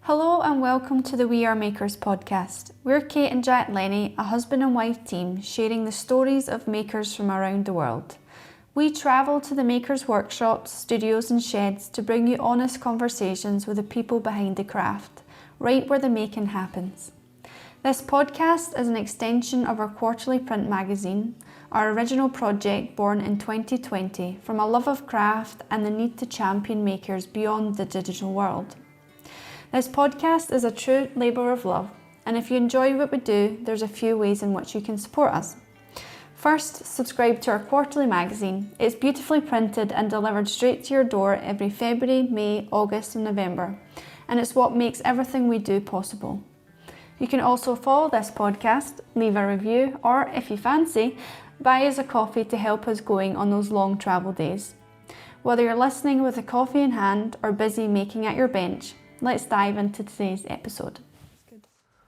Hello and welcome to the We Are Makers podcast. We're Kate and Jack Lenny, a husband and wife team, sharing the stories of makers from around the world. We travel to the makers' workshops, studios and sheds to bring you honest conversations with the people behind the craft, right where the making happens. This podcast is an extension of our quarterly print magazine, our original project born in 2020 from a love of craft and the need to champion makers beyond the digital world. This podcast is a true labour of love, and if you enjoy what we do, there's a few ways in which you can support us. First, subscribe to our quarterly magazine. It's beautifully printed and delivered straight to your door every February, May, August and November, and it's what makes everything we do possible. You can also follow this podcast, leave a review, or if you fancy, buy us a coffee to help us going on those long travel days. Whether you're listening with a coffee in hand or busy making at your bench, let's dive into today's episode.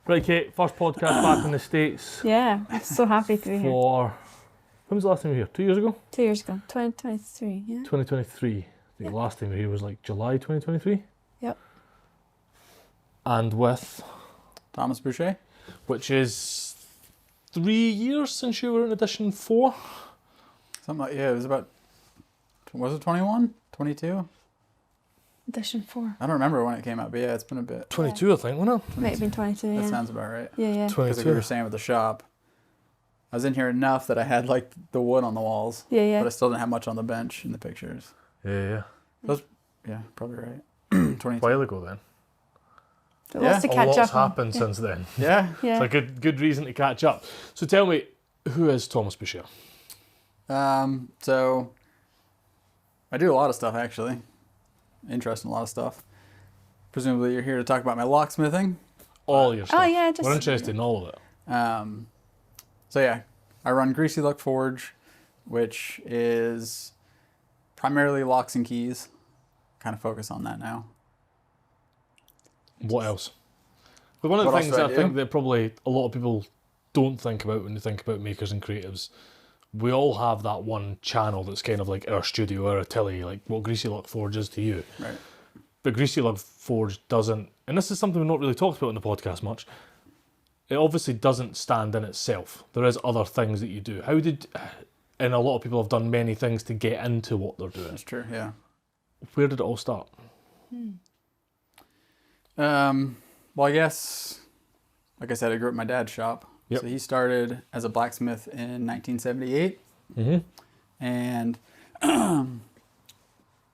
Right, Kate, first podcast back in the States. Yeah, I'm so happy to be here. When was the last time you were here? 2 years ago? 2 years ago, 2023, yeah. 2023. I think the last time we were here was like July 2023. Yep. And with Thomas Boucher. Which is 3 years since you were in edition 4. Something like, yeah, it was about, was it 21? 22? Edition 4. I don't remember when it came out, but yeah, it's been a bit. 22, I think, wasn't it? Might have been 22, yeah. That sounds about right. Yeah. Because like we were saying with the shop, I was in here enough that I had like the wood on the walls. Yeah. But I still didn't have much on the bench in the pictures. Yeah. Yeah, probably right. 22. A while ago then. So lots to A catch lot's up on. happened since then. Yeah. Yeah. It's a good reason to catch up. So tell me, who is Thomas Boucher? So I do a lot of stuff actually. Interested in a lot of stuff. Presumably you're here to talk about my locksmithing. All your stuff. Oh yeah, We're interested in all of it. So yeah, I run Greasy Luck Forge, which is primarily locks and keys. Kind of focus on that now. What else? But one of the What things else do I I think do? that probably a lot of people don't think about when they think about makers and creatives, we all have that one channel that's kind of like our studio, our atelier, like what Greasy Luck Forge is to you. Right. But Greasy Luck Forge doesn't, and this is something we've not really talked about in the podcast much, it obviously doesn't stand in itself. There is other things that you do. And a lot of people have done many things to get into what they're doing. That's true, yeah. Where did it all start? Well, I guess, like I said, I grew up in my dad's shop. Yep. So he started as a blacksmith in 1978. Mm-hmm. And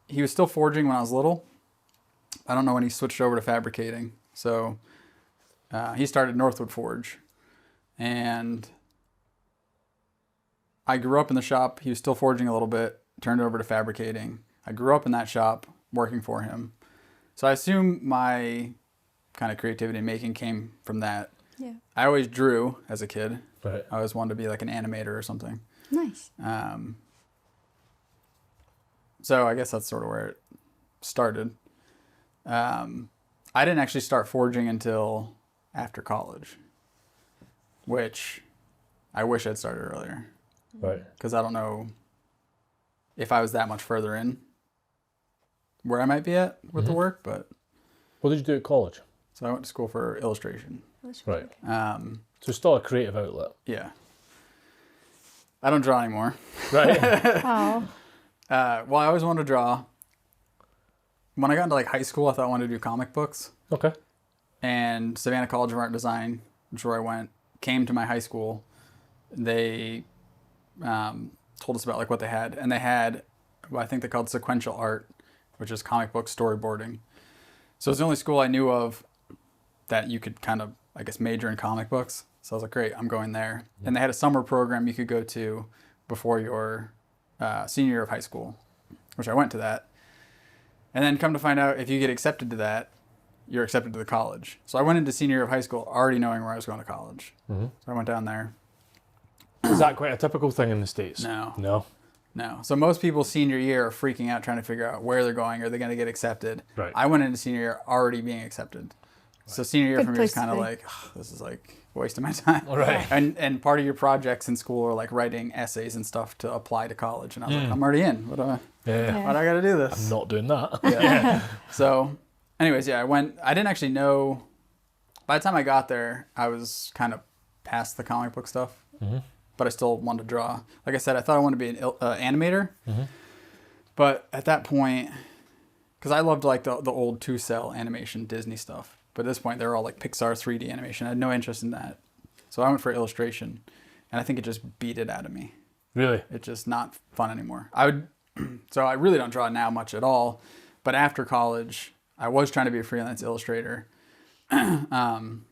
he was still forging when I was little. I don't know when he switched over to fabricating. So he started Northwood Forge. And I grew up in the shop. He was still forging a little bit, turned over to fabricating. I grew up in that shop working for him. So I assume my kind of creativity and making came from that. Yeah. I always drew as a kid. Right. I always wanted to be like an animator or something. Nice. So I guess that's sort of where it started. I didn't actually start forging until after college, which I wish I'd started earlier. Right. Because I don't know if I was that much further in where I might be at with the work, but What did you do at college? so I went to school for illustration. Right. Okay. So it's still a creative outlet. Yeah. I don't draw anymore. Right. Oh. Well, I always wanted to draw. When I got into like high school, I thought I wanted to do comic books. Okay. And Savannah College of Art and Design, which is where I went, came to my high school. They told us about like what they had, and they had what I think they called sequential art, which is comic book storyboarding. So it's the only school I knew of that you could kind of, I guess, major in comic books. So I was like, great, I'm going there. And they had a summer program you could go to before your senior year of high school, which I went to that. And then come to find out, if you get accepted to that, you're accepted to the college. So I went into senior year of high school already knowing where I was going to college. Mm-hmm. So I went down there. Is that quite a typical thing in the States? No. So most people senior year are freaking out trying to figure out where they're going. Are they going to get accepted? Right. I went into senior year already being accepted. So senior year Good for me was place to kind of be. like, this is like a waste of my time. Right. And part of your projects in school are like writing essays and stuff to apply to college. And I was like, I'm already in. Why do I Yeah. got to do this? I'm not doing that. Yeah. So anyways, yeah, I didn't actually know, by the time I got there, I was kind of past the comic book stuff, but I still wanted to draw. Like I said, I thought I wanted to be an animator, but at that point, because I loved like the old 2-cell animation Disney stuff, but at this point, they were all like Pixar 3D animation. I had no interest in that. So I went for illustration, and I think it just beat it out of me. Really? It's just not fun anymore. So I really don't draw now much at all, but after college, I was trying to be a freelance illustrator. And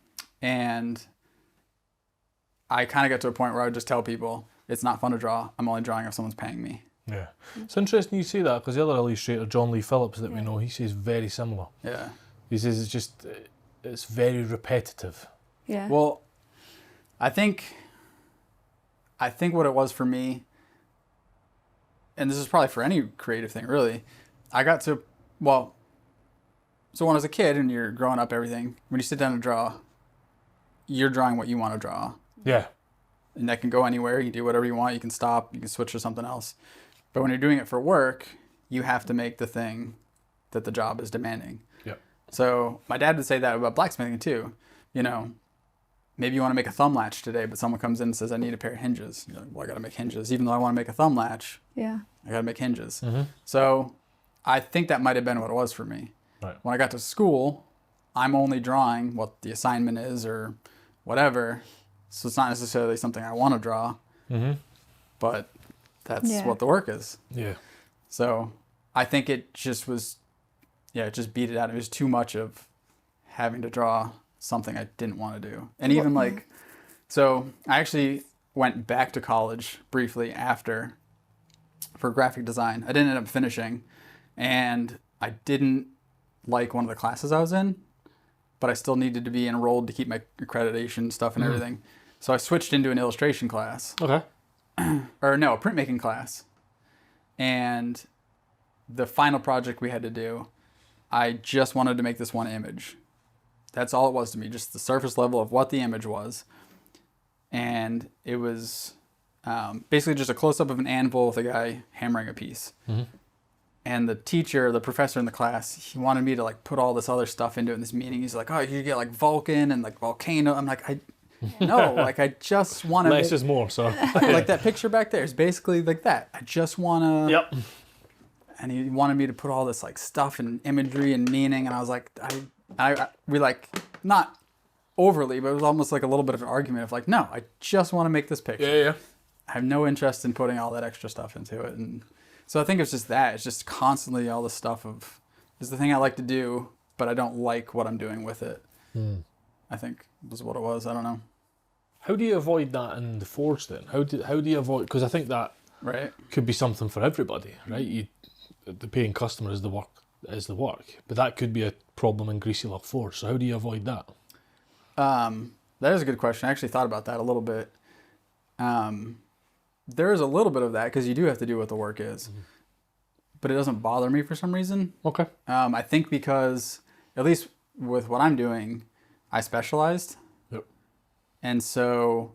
I kind of got to a point where I would just tell people, it's not fun to draw. I'm only drawing if someone's paying me. Yeah. It's interesting you say that, because the other illustrator, John Lee Phillips, that we know, he says very similar. Yeah. He says it's very repetitive. Yeah. Well, I think what it was for me, and this is probably for any creative thing really, so when I was a kid and you're growing up, everything, when you sit down and draw, you're drawing what you want to draw. Yeah. And that can go anywhere. You can do whatever you want. You can stop. You can switch to something else. But when you're doing it for work, you have to make the thing that the job is demanding. Yep. So my dad would say that about blacksmithing too. You know, maybe you want to make a thumb latch today, but someone comes in and says, I need a pair of hinges. You're like, well, I got to make hinges. Even though I want to make a thumb latch, Yeah. I got to make hinges. So I think that might have been what it was for me. Right. When I got to school, I'm only drawing what the assignment is or whatever. So it's not necessarily something I want to draw, but that's what the work is. Yeah. So I think it just was, it just beat it out. It was too much of having to draw something I didn't want to do. And even so I actually went back to college briefly after for graphic design. I didn't end up finishing, and I didn't like one of the classes I was in, but I still needed to be enrolled to keep my accreditation stuff and everything. So I switched into an illustration class. Okay. Or no, a printmaking class. And the final project we had to do, I just wanted to make this one image. That's all it was to me, just the surface level of what the image was. And it was basically just a close-up of an anvil with a guy hammering a piece. And the professor in the class, he wanted me to like put all this other stuff into it in this meeting. He's like, oh, you get like Vulcan and like volcano. I'm like, no, like I just want to. Less is more, so. Like that picture back there is basically like that. I just want to. Yep. And he wanted me to put all this like stuff and imagery and meaning. And I was like, we like, not overly, but it was almost like a little bit of an argument of like, no, I just want to make this picture. Yeah. I have no interest in putting all that extra stuff into it. And so I think it's just that. It's just constantly all this stuff of, it's the thing I like to do, but I don't like what I'm doing with it. I think was what it was. I don't know. How do you avoid that in the forge then? How do you avoid, because I think that could be something for everybody, right? The paying customer is the work, but that could be a problem in Greasy Luck Forge. So how do you avoid that? That is a good question. I actually thought about that a little bit. There is a little bit of that because you do have to do what the work is, but it doesn't bother me for some reason. Okay. I think because, at least with what I'm doing, I specialized. Yep. And so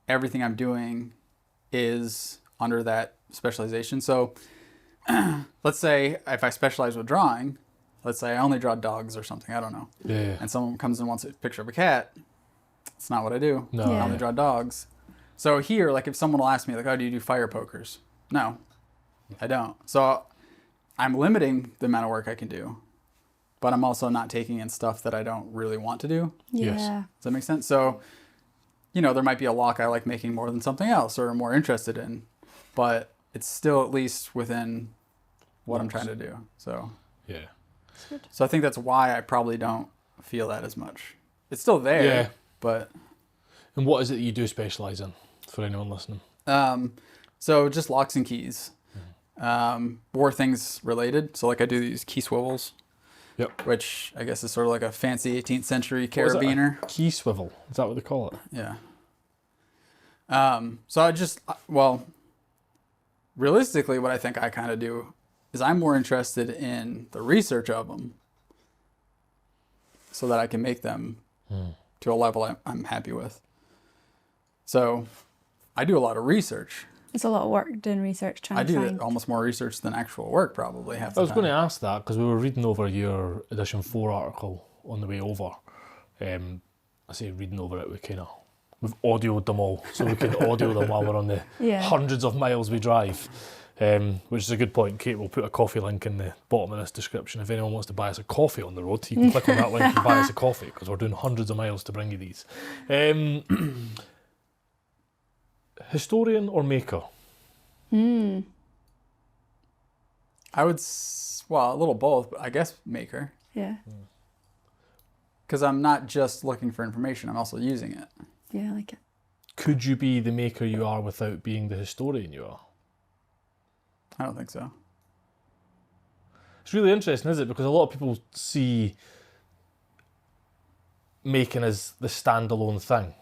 everything I'm doing is under that specialization. So let's say if I specialize with drawing, let's say I only draw dogs or something, I don't know. Yeah. And someone comes and wants a picture of a cat. It's not what I do. No. I only draw dogs. So here, like if someone will ask me, like, oh, do you do fire pokers? No, I don't. So I'm limiting the amount of work I can do, but I'm also not taking in stuff that I don't really want to do. Yeah. Yes. Does that make sense? So, there might be a lock I like making more than something else or I'm more interested in, but it's still at least within what I'm trying to do. So, yeah. So I think that's why I probably don't feel that as much. It's still there, but. And what is it that you do specialize in for anyone listening? So just locks and keys, or things related. So like I do these key swivels. Yep. Which I guess is sort of like a fancy 18th century What is it, carabiner. a key swivel. Is that what they call it? Yeah. So I just, realistically, what I think I kind of do is I'm more interested in the research of them so that I can make them to a level I'm happy with. So I do a lot of research It's a lot of work doing research trying I to do find. almost more research than actual work probably half the I was time. going to ask that because we were reading over your edition 4 article on the way over. I say reading over it, we've audioed them all, so we can audio them while we're on the hundreds of miles we drive, which is a good point. Kate will put a coffee link in the bottom of this description. If anyone wants to buy us a coffee on the road, you can click on that link and buy us a coffee, because we're doing hundreds of miles to bring you these. Historian or maker? I would, a little both, but I guess maker. Yeah. Because I'm not just looking for information, I'm also using it. Yeah, I like it. Could you be the maker you are without being the historian you are? I don't think so. It's really interesting, is it? Because a lot of people see making as the standalone thing.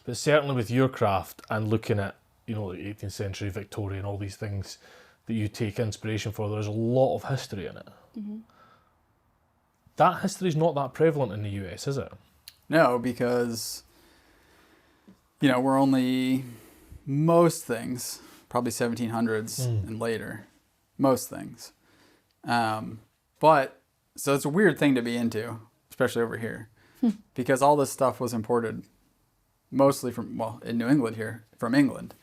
But certainly with your craft and looking at, the 18th century Victoria and all these things that you take inspiration for, there's a lot of history in it. Mm-hmm. That history's not that prevalent in the US, is it? No, because, we're only, most things, probably 1700s and later. Most things. But, so it's a weird thing to be into, especially over here. Because all this stuff was imported mostly from, in New England here, from England.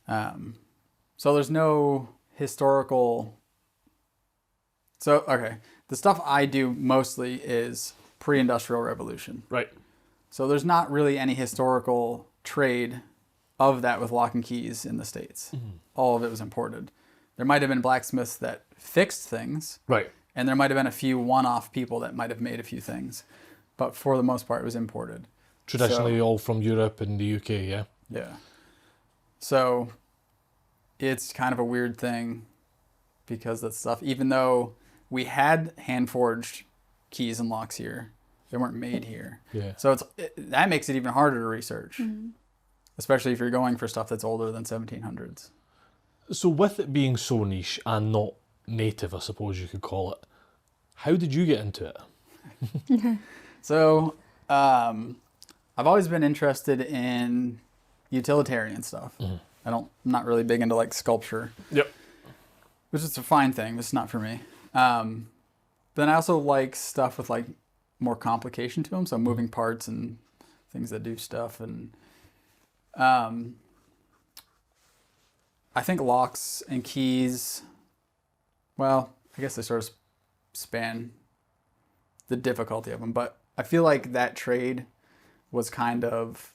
So there's no historical... So, okay, the stuff I do mostly is pre-industrial revolution. Right. So there's not really any historical trade of that with lock and keys in the States. Mm-hmm. All of it was imported. There might have been blacksmiths that fixed things. Right. And there might have been a few one-off people that might have made a few things. But for the most part, it was imported. Traditionally all from Europe and the UK, yeah? Yeah. So it's kind of a weird thing because that stuff, even though we had hand-forged keys and locks here, they weren't made here. Yeah. So that makes it even harder to research, especially if you're going for stuff that's older than 1700s. So with it being so niche and not native, I suppose you could call it, how did you get into it? So I've always been interested in utilitarian stuff. Mm-hmm. I'm not really big into like sculpture. Yep. Which is a fine thing, but it's not for me. Then I also like stuff with like more complication to them, so moving parts and things that do stuff. And I think locks and keys, I guess they sort of span the difficulty of them, but I feel like that trade was kind of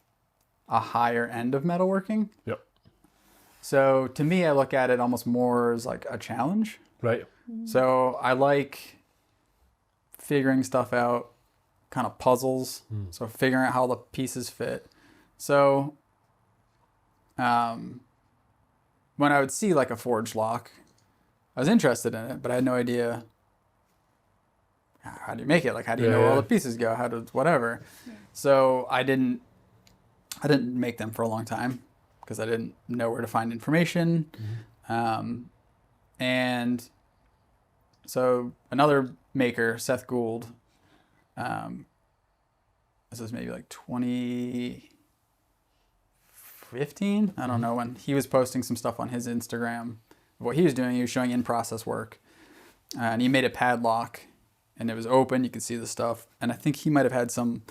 a higher end of metalworking. Yep. So to me, I look at it almost more as like a challenge. Right. So I like figuring stuff out, kind of puzzles. So figuring out how the pieces fit. So when I would see like a forged lock, I was interested in it, but I had no idea how do you make it? Like, how do you know where all the pieces go? How to whatever. Yeah. So I didn't make them for a long time because I didn't know where to find information. And so another maker, Seth Gould, this was maybe like 2015. I don't know when. He was posting some stuff on his Instagram. What he was doing, he was showing in-process work. And he made a padlock. And it was open, you could see the stuff. And I think he might have had some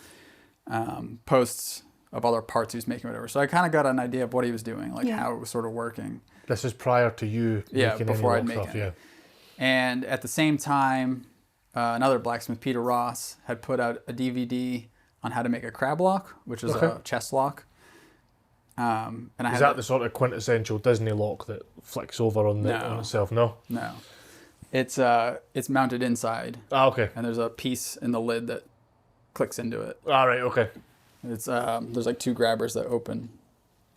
posts of other parts he was making, whatever. So I kind of got an idea of what he was doing, like how it was sort of working. This is prior to you making before any I'd make stuff, it. Yeah. And at the same time, another blacksmith, Peter Ross, had put out a DVD on how to make a crab lock, which is a chest lock. And is that the sort of quintessential Disney lock that flicks over on itself? No? No. It's mounted inside. Ah, okay. And there's a piece in the lid that clicks into it. All right, okay. It's there's like two grabbers that open.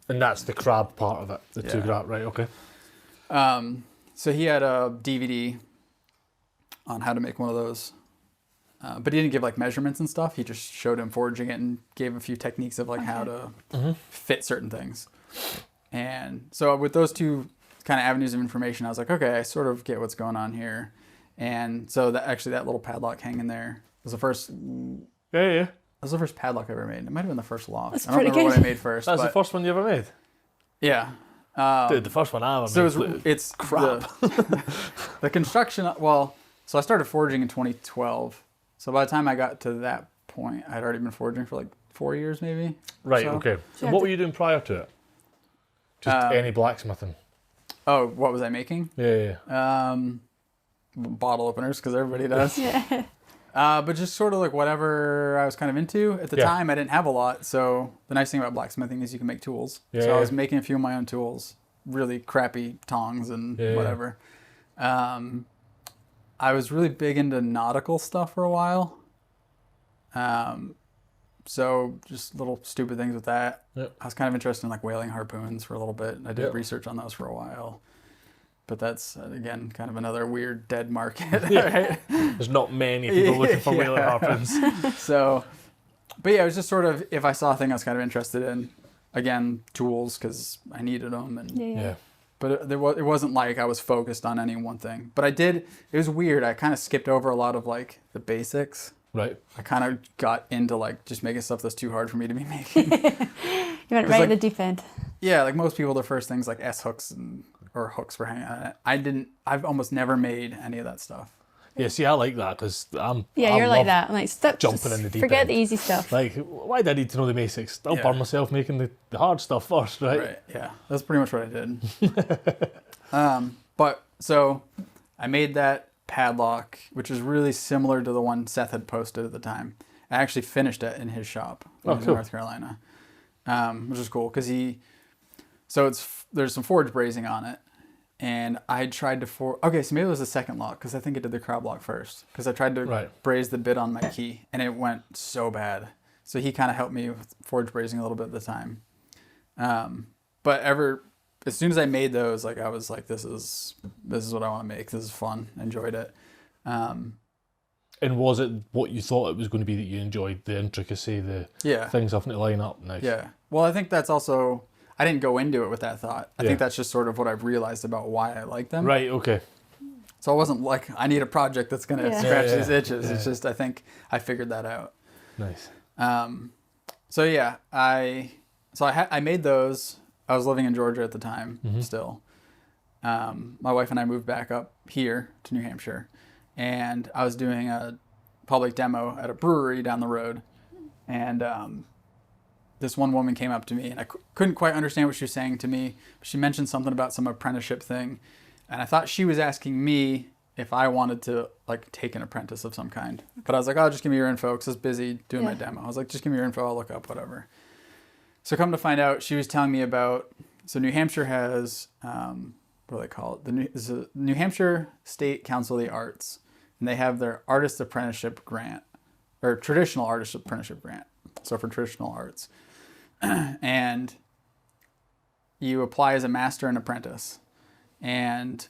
And that's the crab part of it. The two grab, right? Okay. So he had a DVD on how to make one of those, but he didn't give like measurements and stuff. He just showed him forging it and gave a few techniques of like how to fit certain things. And so with those two kind of avenues of information, I was like, okay, I sort of get what's going on here. And so that little padlock hanging there was the first. Yeah. That was the first padlock I ever made. It might have been the first lock. That's I don't remember what I made first. That's the first one you ever made? Yeah. Dude, the first one I ever So made. it's crap. The construction. Well, so I started forging in 2012. So by the time I got to that point, I'd already been forging for like 4 years, maybe. Right. So. Okay. So Yeah, what were you doing prior to it? Just any blacksmithing. Oh, what was I making? Yeah. Bottle openers, because everybody does. Yeah. But just sort of like whatever I was kind of into at the Yeah. time. I didn't have a lot, so the nice thing about blacksmithing is you can make tools. Yeah, So I was yeah. making a few of my own tools, really crappy tongs and Yeah, yeah. whatever. I was really big into nautical stuff for a while. So just little stupid things with that. Yep. I was kind of interested in like whaling harpoons for a little bit. I did Yep. research on those for a while. But that's, again, kind of another weird dead market. Yeah. Right? There's not many people looking for whaling Yeah. harpoons. So, but yeah, it was just sort of, if I saw a thing I was kind of interested in, again, tools, because I needed them. And Yeah. But it wasn't like I was focused on any one thing. But it was weird. I kind of skipped over a lot of like the basics. Right. I kind of got into like just making stuff that's too hard for me to be making. You went right like- in the deep end. Yeah, like most people, their first things like S hooks or hooks for hanging on it. I've almost never made any of that stuff. Yeah. See, I like that because Yeah, I you're like love that. I'm like, stop, jumping in the deep forget end. the easy stuff. Like, why do I need to know the basics? I'll Yeah. burn myself making the hard stuff first, right? Right. Yeah, that's pretty much what I did. But so I made that padlock, which is really similar to the one Seth had posted at the time. I actually finished it in his shop when Oh, he was in cool. North Carolina, which is cool because there's some forge brazing on it, and I tried to okay, so maybe it was the second lock because I think I did the crab lock first because I tried to Right. braze the bit on my key and it went so bad. So he kind of helped me with forge brazing a little bit at the time. But as soon as I made those, like I was like, this is what I want to make. This is fun. Enjoyed it. And was it what you thought it was going to be that you enjoyed? The intricacy, the Yeah. things having to line up. Nice. Yeah. Well, I think that's also, I didn't go into it with that thought. I Yeah. think that's just sort of what I've realized about why I like them. Right. Okay. So I wasn't like, I need a project that's going to Yeah. scratch Yeah, these yeah. itches. Yeah. It's just, I think I figured that out. Nice. So yeah, I made those. I was living in Georgia at the time still. My wife and I moved back up here to New Hampshire, and I was doing a public demo at a brewery down the road, and this one woman came up to me, and I couldn't quite understand what she was saying to me. She mentioned something about some apprenticeship thing, and I thought she was asking me if I wanted to like take an apprentice of some kind. But I was like, oh, just give me your info because I was busy doing my demo. I was like, just give me your info, I'll look up whatever. So come to find out, she was telling me about, so New Hampshire has, what do they call it? It's the New Hampshire State Council of the Arts, and they have their artist apprenticeship grant, or traditional artist apprenticeship grant. So for traditional arts. And you apply as a master and apprentice. And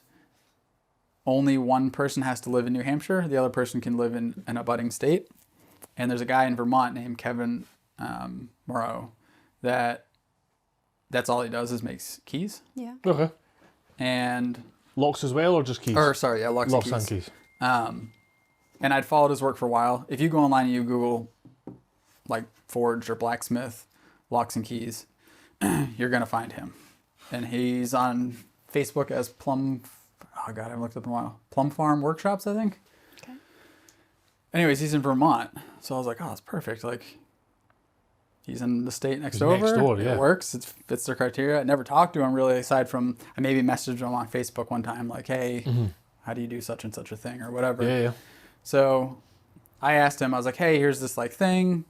only one person has to live in New Hampshire. The other person can live in an abutting state. And there's a guy in Vermont named Kevin Moreau that's all he does is makes keys. Yeah. Okay. And Locks as well, or just keys? locks and Locks keys. and keys. And I'd followed his work for a while. If you go online and you Google like forge or blacksmith, locks and keys, you're gonna find him. And he's on Facebook as Plum. Oh God, I haven't looked up in a while. Plum Farm Workshops, I think. Okay. Anyways, he's in Vermont, so I was like, oh, it's perfect. Like, he's in the state next He's over. next door, yeah. It works. It fits their criteria. I never talked to him really, aside from I maybe messaged him on Facebook one time, like, hey, how do you do such and such a thing or whatever. Yeah. So I asked him, I was like, hey, here's this like thing.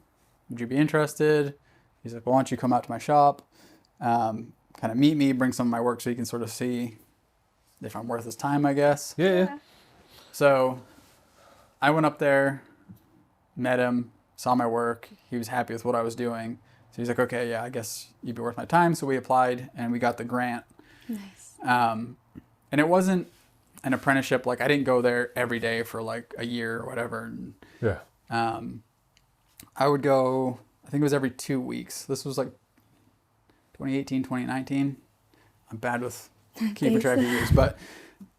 Would you be interested? He's like, well, why don't you come out to my shop, kind of meet me, bring some of my work so you can sort of see if I'm worth his time, I guess. Yeah. So I went up there, met him, saw my work. He was happy with what I was doing. So he's like, okay, yeah, I guess you'd be worth my time. So we applied and we got the grant. Nice. And it wasn't an apprenticeship. Like I didn't go there every day for like a year or whatever. And, Yeah. I would go, I think it was every 2 weeks. This was like 2018, 2019. I'm bad with keeping track of years. But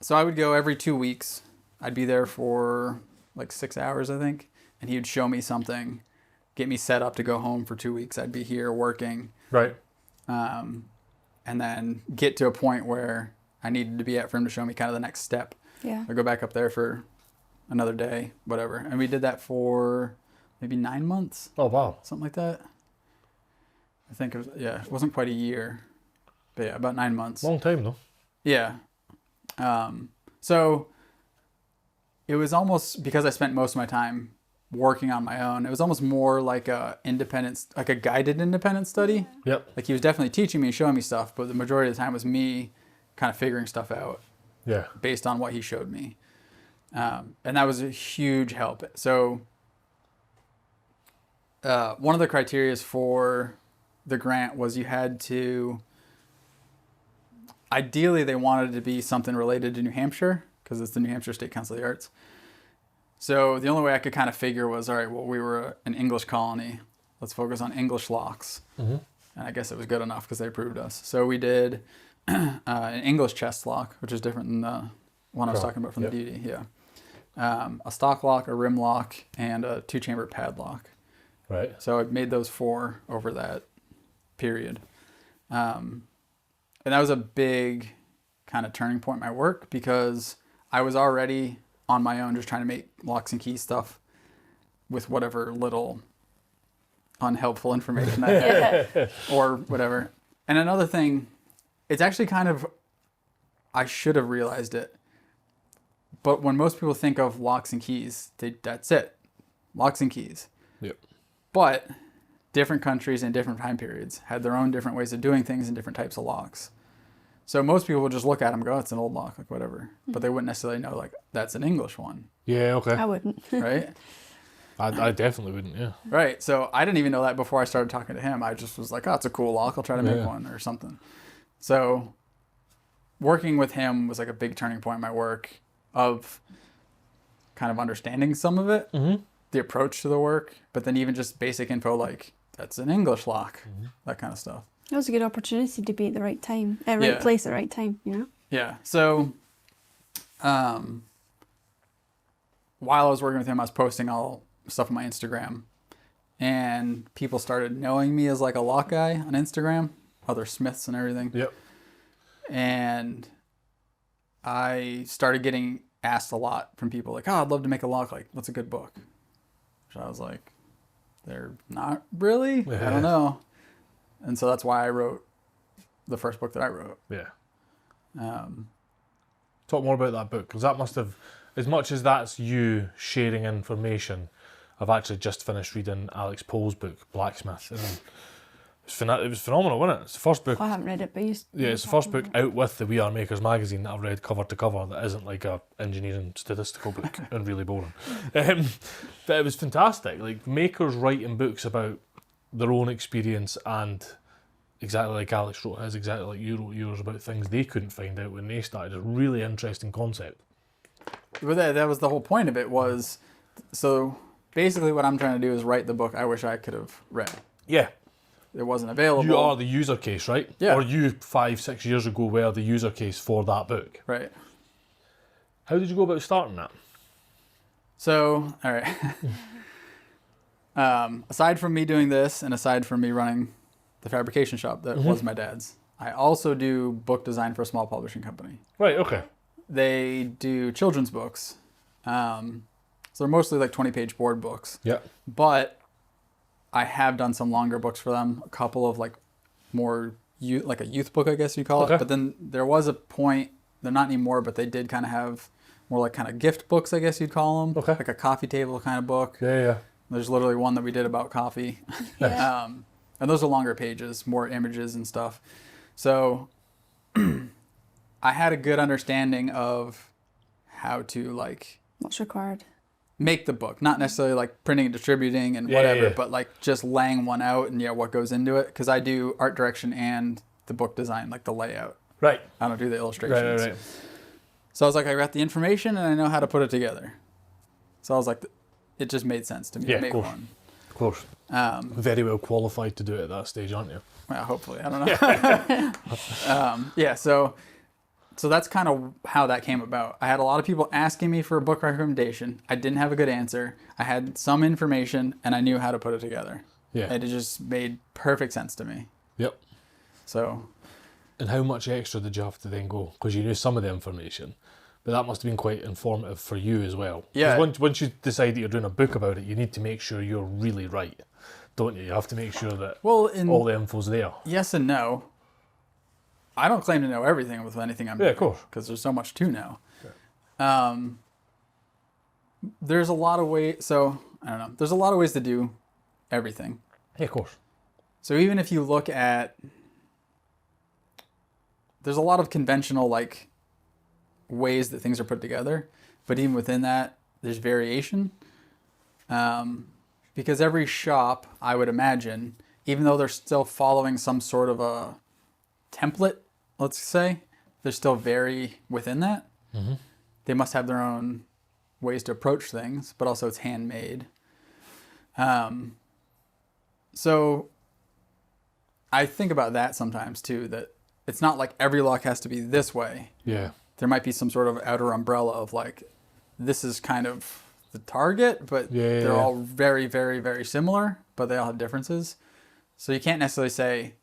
so I would go every 2 weeks. I'd be there for like 6 hours, I think. And he would show me something, get me set up to go home for 2 weeks. I'd be here working. And Right. and then get to a point where I needed to be at for him to show me kind of the next step. Yeah. I go back up there for another day, whatever. And we did that for maybe 9 months. Oh, wow. Something like that. I think it was, it wasn't quite a year. But yeah, about 9 months. Long time, though. Yeah. So it was almost, because I spent most of my time working on my own, it was almost more like a guided independent study. Yep. Like he was definitely teaching me, showing me stuff, but the majority of the time was me kind of figuring stuff out. Yeah. Based on what he showed me. And that was a huge help. So one of the criteria for the grant was you had to, ideally they wanted it to be something related to New Hampshire, because it's the New Hampshire State Council of the Arts. So the only way I could kind of figure was, all right, well, we were an English colony. Let's focus on English locks. Mm-hmm. And I guess it was good enough because they approved us. So we did an English chest lock, which is different than the one I was talking about from the DVD. Yeah. A stock lock, a rim lock, and a 2-chamber padlock. Right. So I made those 4 over that period. And that was a big kind of turning point in my work, because I was already on my own just trying to make locks and keys stuff with whatever little unhelpful information I had or whatever. And another thing, it's actually kind of, I should have realized it, but when most people think of locks and keys, that's it. Locks and keys. Yep. But different countries and different time periods had their own different ways of doing things and different types of locks. So most people would just look at them and go, oh, it's an old lock, like whatever. But they wouldn't necessarily know, like, that's an English one. Yeah, okay. I wouldn't. Right? I definitely wouldn't, yeah. Right. So I didn't even know that before I started talking to him. I just was like, oh, it's a cool lock. I'll try to make one or something. So working with him was like a big turning point in my work of kind of understanding some of it, the approach to the work, but then even just basic info like, that's an English lock, that kind of stuff. It was a good opportunity to be at the right time, right place at the right time, you know? Yeah. So while I was working with him, I was posting all stuff on my Instagram, and people started knowing me as like a lock guy on Instagram, other smiths and everything. Yep. And I started getting asked a lot from people like, oh, I'd love to make a lock. Like, what's a good book? Which I was like, they're not really. Yeah. I don't know. And so that's why I wrote the first book that I wrote. Yeah. Talk more about that book, because that must have, as much as that's you sharing information, I've actually just finished reading Alex Pohl's book, Blacksmith, and it was phenomenal, wasn't it? It's the first book. I haven't read it, but It's the first book out with the We Are Makers magazine that I've read cover to cover that isn't like a engineering statistical book and really boring. But it was fantastic. Like, makers writing books about their own experience, and exactly like Alex wrote his, exactly like you wrote yours, about things they couldn't find out when they started. A really interesting concept. But that was the whole point of it was, so basically what I'm trying to do is write the book I wish I could have read. Yeah. It wasn't available. You are the user case, right? Yeah. Or you 5-6 years ago were the user case for that book. Right. How did you go about starting that? So, all right. Aside from me doing this, and aside from me running the fabrication shop that was my dad's, I also do book design for a small publishing company. Right, okay. They do children's books. So they're mostly like 20-page board books. Yeah. But I have done some longer books for them, a couple of like more like a youth book, I guess you call it. But then there was a point, they're not anymore, but they did kind of have more like kind of gift books, I guess you'd call them. Okay. Like a coffee table kind of book. Yeah. There's literally one that we did about coffee. Yeah. And those are longer pages, more images and stuff. So I had a good understanding of how to like What's required? make the book, not necessarily like printing and distributing and whatever, but like just laying one out and what goes into it. Because I do art direction and the book design, like the layout. Right. I don't do the illustrations. Right. So I was like, I got the information and I know how to put it together. So I was like, it just made sense to me to make one. Of course. Very well qualified to do it at that stage, aren't you? Well, hopefully. I don't know. So that's kind of how that came about. I had a lot of people asking me for a book recommendation. I didn't have a good answer. I had some information and I knew how to put it together. Yeah. And it just made perfect sense to me. Yep. So And how much extra did you have to then go? Because you knew some of the information, but that must have been quite informative for you as well. Yeah. Once you decide that you're doing a book about it, you need to make sure you're really right, don't you? You have to make sure that all the info's there. Yes and no. I don't claim to know everything with anything I'm doing. Yeah, of course. Because there's so much to know. Yeah. There's a lot of ways. So, I don't know. There's a lot of ways to do everything. Yeah, of course. So even if you look at... There's a lot of conventional, like, ways that things are put together. But even within that, there's variation. Because every shop, I would imagine, even though they're still following some sort of a template, let's say, they still vary within that. Mm-hmm. They must have their own ways to approach things, but also it's handmade. So I think about that sometimes too, that it's not like every lock has to be this way. Yeah. There might be some sort of outer umbrella of like, this is kind of the target, but they're all very, very, very similar, but they all have differences. So you can't necessarily say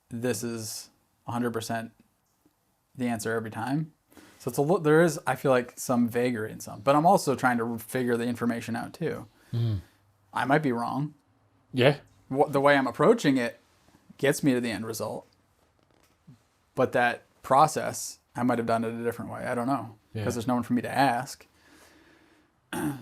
this is 100% the answer every time. So it's there is, I feel like, some vagary in some, but I'm also trying to figure the information out too. Mm. I might be wrong. Yeah. The way I'm approaching it gets me to the end result, but that process, I might have done it a different way. I don't know, because there's no one for me to ask.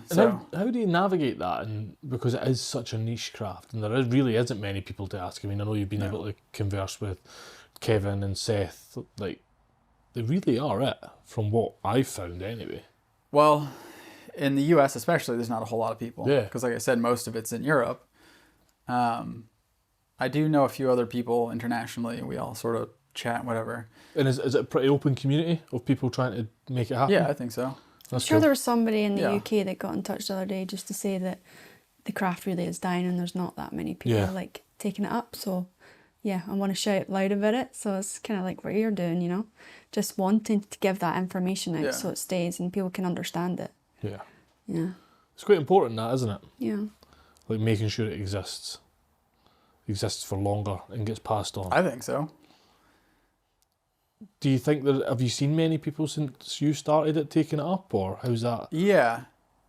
So how do you navigate that? And because it is such a niche craft, and really isn't many people to ask. I mean, I know you've been able to converse with Kevin and Seth. Like, they really are it, from what I've found anyway. Well, in the US especially, there's not a whole lot of people. Yeah. Because like I said, most of it's in Europe. I do know a few other people internationally. We all sort of chat, whatever. And is it a pretty open community of people trying to make it happen? Yeah, I think so. I'm sure there was somebody in the UK that got in touch the other day just to say that the craft really is dying and there's not that many people like taking it up. So yeah, I want to shout loud about it. So it's kind of like what you're doing, you know, just wanting to give that information out so it stays and people can understand it. Yeah. Yeah. It's quite important, that, isn't it? Yeah. Like making sure it exists for longer and gets passed on. I think so. Do you think have you seen many people since you started it taking it up, or how's that? Yeah.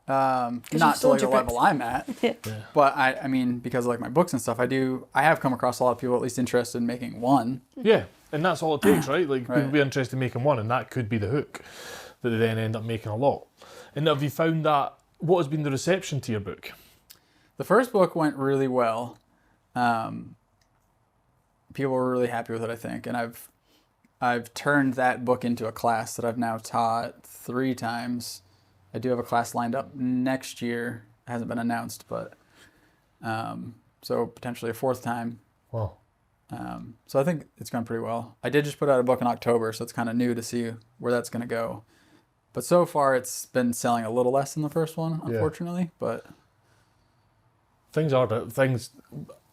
Not to like the level I'm at, but I mean, because of like my books and stuff, I have come across a lot of people at least interested in making one. Yeah, and that's all it takes, right? Like people be interested in making one, and that could be the hook that they then end up making a lot. And have you found that? What has been the reception to your book? The first book went really well. People were really happy with it, I think, and I've turned that book into a class that I've now taught 3 times. I do have a class lined up next year. It hasn't been announced, but so potentially a 4th time. Wow. So I think it's gone pretty well. I did just put out a book in October, so it's kind of new to see where that's going to go. But so far, it's been selling a little less than the first one, unfortunately. But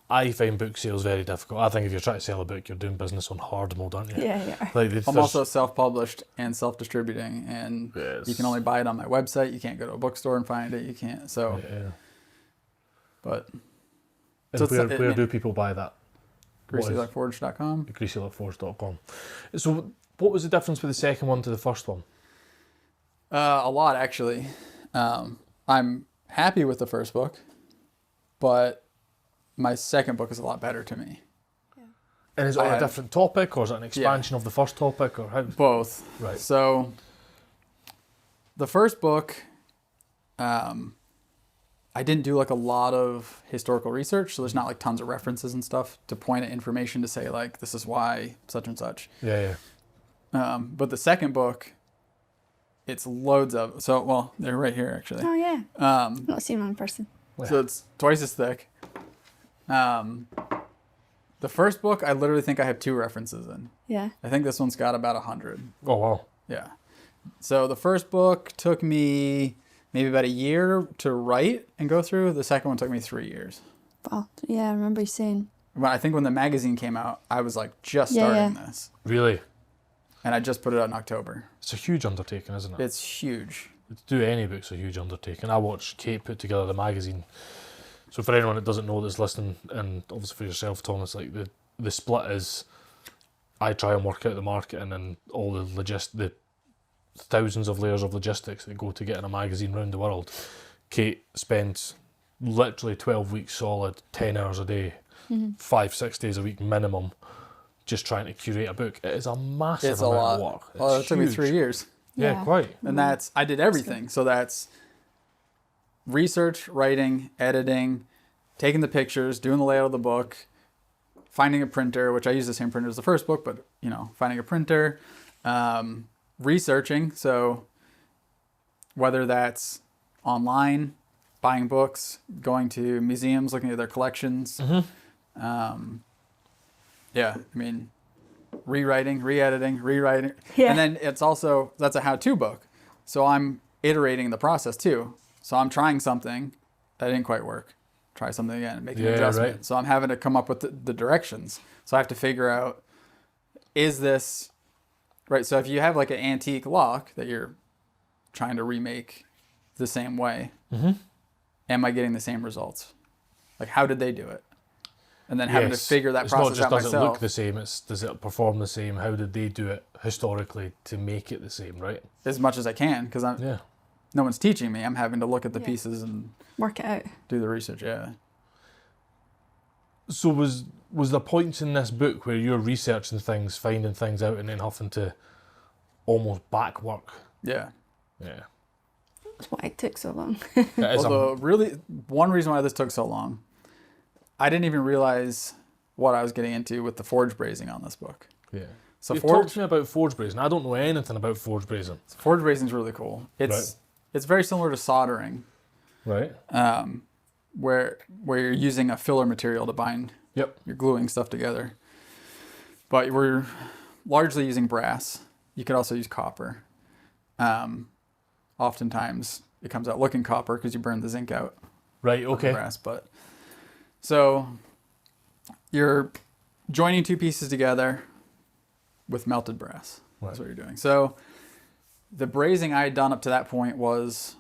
I find book sales very difficult. I think if you're trying to sell a book, you're doing business on hard mode, aren't you? Yeah. Like I'm also self-published and self-distributing, and you can only buy it on my website. You can't go to a bookstore and find it. You can't. So, but and where do people buy that? GreasyLuckForge.com. GreasyLuckForge.com. So, what was the difference with the second one to the first one? A lot, actually. I'm happy with the first book, but my second book is a lot better to me. Yeah. And is it on a different topic, or is it an expansion of the first topic, or how? Both. Right. So, the first book, I didn't do like a lot of historical research, so there's not like tons of references and stuff to point at information to say like, this is why such and such. Yeah. But the second book, it's loads of, so, well, they're right here actually. Oh yeah. I've not seen one in person. So it's twice as thick. The first book, I literally think I have 2 references in. Yeah. I think this one's got about 100. Oh, wow. Yeah. So the first book took me maybe about a year to write and go through. The second one took me 3 years. Oh, yeah, I remember you saying. But I think when the magazine came out, I was like just starting this. Really? And I just put it out in October. It's a huge undertaking, isn't it? It's huge. To do any book's a huge undertaking. I watched Kate put together the magazine. So for anyone that doesn't know that's listening, and obviously for yourself, Thomas, like the split is I try and work out the marketing and all the thousands of layers of logistics that go to getting a magazine around the world. Kate spends literally 12 weeks solid, 10 hours a day, 5-6 days a week minimum, just trying to curate a book. It is a massive amount of work. Well, it took me 3 years. Yeah, quite. And I did everything. So that's research, writing, editing, taking the pictures, doing the layout of the book, finding a printer, which I use the same printer as the first book, but finding a printer, researching. So whether that's online, buying books, going to museums, looking at their collections. Rewriting, re-editing, rewriting. Yeah. And then that's a how-to book. So I'm iterating the process too. So I'm trying something that didn't quite work. Try something again, make an adjustment. Right. So I'm having to come up with the directions. So I have to figure out, is this, right? So if you have like an antique lock that you're trying to remake the same way, am I getting the same results? Like, how did they do it? And then having to figure that process out myself. It's not just does it look the same, it's does it perform the same? How did they do it historically to make it the same, right? As much as I can, because no one's teaching me. I'm having to look at the pieces and work it out. Do the research, So was there points in this book where you're researching things, finding things out, and then having to almost back work? Yeah. Yeah. That's why it took so long. One reason why this took so long, I didn't even realize what I was getting into with the forge brazing on this book. Yeah. So talk to me about forge brazing. I don't know anything about forge brazing. So forge brazing is really cool. It's very similar to soldering. Right. Where you're using a filler material to bind. Yep. You're gluing stuff together. But we're largely using brass. You could also use copper. Oftentimes it comes out looking copper because you burn the zinc out. Right, okay. Brass, so you're joining two pieces together with melted brass. Right. That's what you're doing. So the brazing I had done up to that point was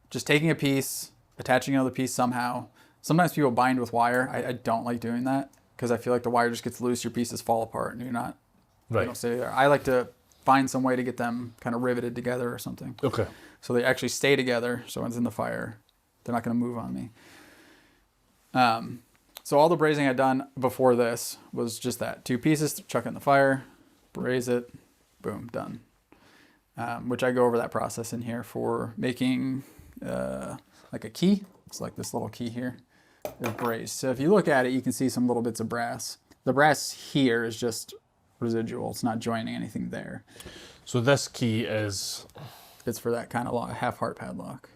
just taking a piece, attaching another piece somehow. Sometimes people bind with wire. I don't like doing that because I feel like the wire just gets loose, your pieces fall apart, and you don't stay there. I like to find some way to get them kind of riveted together or something. Okay. So they actually stay together, so when it's in the fire, they're not going to move on me. So all the brazing I'd done before this was just that. 2 pieces, chuck it in the fire, braze it, boom, done. Which I go over that process in here for making like a key. It's like this little key here is brazed. So if you look at it, you can see some little bits of brass. The brass here is just residual. It's not joining anything there. So this key is... It's for that kind of half-heart padlock.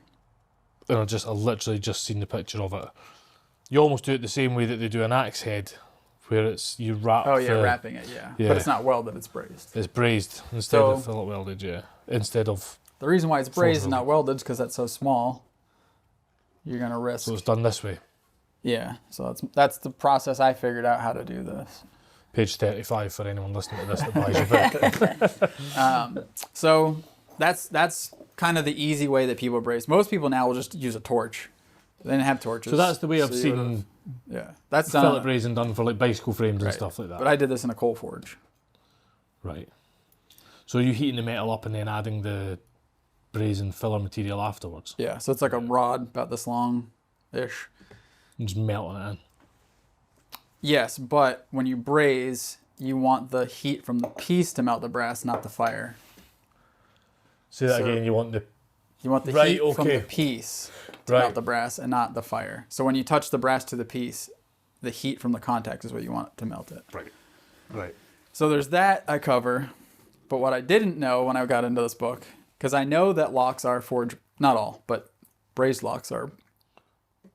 And I literally just seen the picture of it. You almost do it the same way that they do an axe head, where it's you wrap. Oh yeah, wrapping it, yeah. But it's not welded; it's brazed. It's brazed instead of fillet welded, yeah. Instead of the reason why it's brazed and not welded is because that's so small. You're gonna risk. So it's done this way. Yeah. So that's the process I figured out how to do this. Page 35 for anyone listening to this that buys your book. So that's kind of the easy way that people braze. Most people now will just use a torch. They didn't have torches. So that's the way I've seen that's fillet brazing done for like bicycle frames and stuff like that. But I did this in a coal forge. Right. So you're heating the metal up and then adding the brazing filler material afterwards? Yeah, so it's like a rod about this long-ish. And just melting it in. Yes, but when you braze, you want the heat from the piece to melt the brass, not the fire. Say that again, you want the heat from the piece to melt the brass and not the fire. So when you touch the brass to the piece, the heat from the contact is what you want to melt it. Right. So there's that I cover. But what I didn't know when I got into this book, because I know that locks are forged, not all, but brazed locks are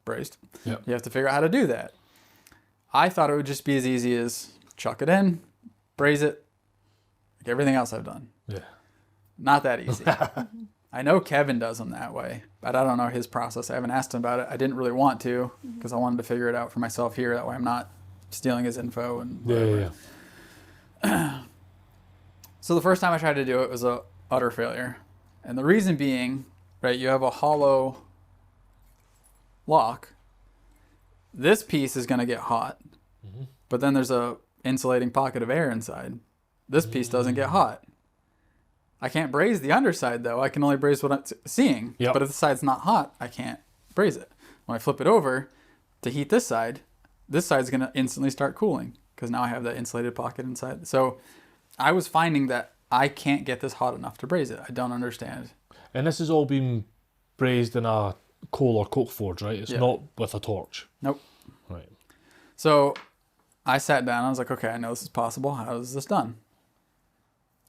brazed. Yep. You have to figure out how to do that. I thought it would just be as easy as chuck it in, braze it, like everything else I've done. Yeah. Not that easy. I know Kevin does them that way, but I don't know his process. I haven't asked him about it. I didn't really want to because I wanted to figure it out for myself here. That way I'm not stealing his info and whatever. Yeah. So the first time I tried to do it was a utter failure. And the reason being, right, you have a hollow lock. This piece is going to get hot. Mm-hmm. But then there's a insulating pocket of air inside. This piece doesn't get hot. I can't braise the underside though. I can only braise what I'm seeing. Yep. But if the side's not hot, I can't braise it. When I flip it over to heat this side's going to instantly start cooling because now I have that insulated pocket inside. So I was finding that I can't get this hot enough to braise it. I don't understand. And this has all been braised in a coal or coke forge, right? It's Yeah. not with a torch. Nope. Right. So I sat down. I was like, okay, I know this is possible. How is this done?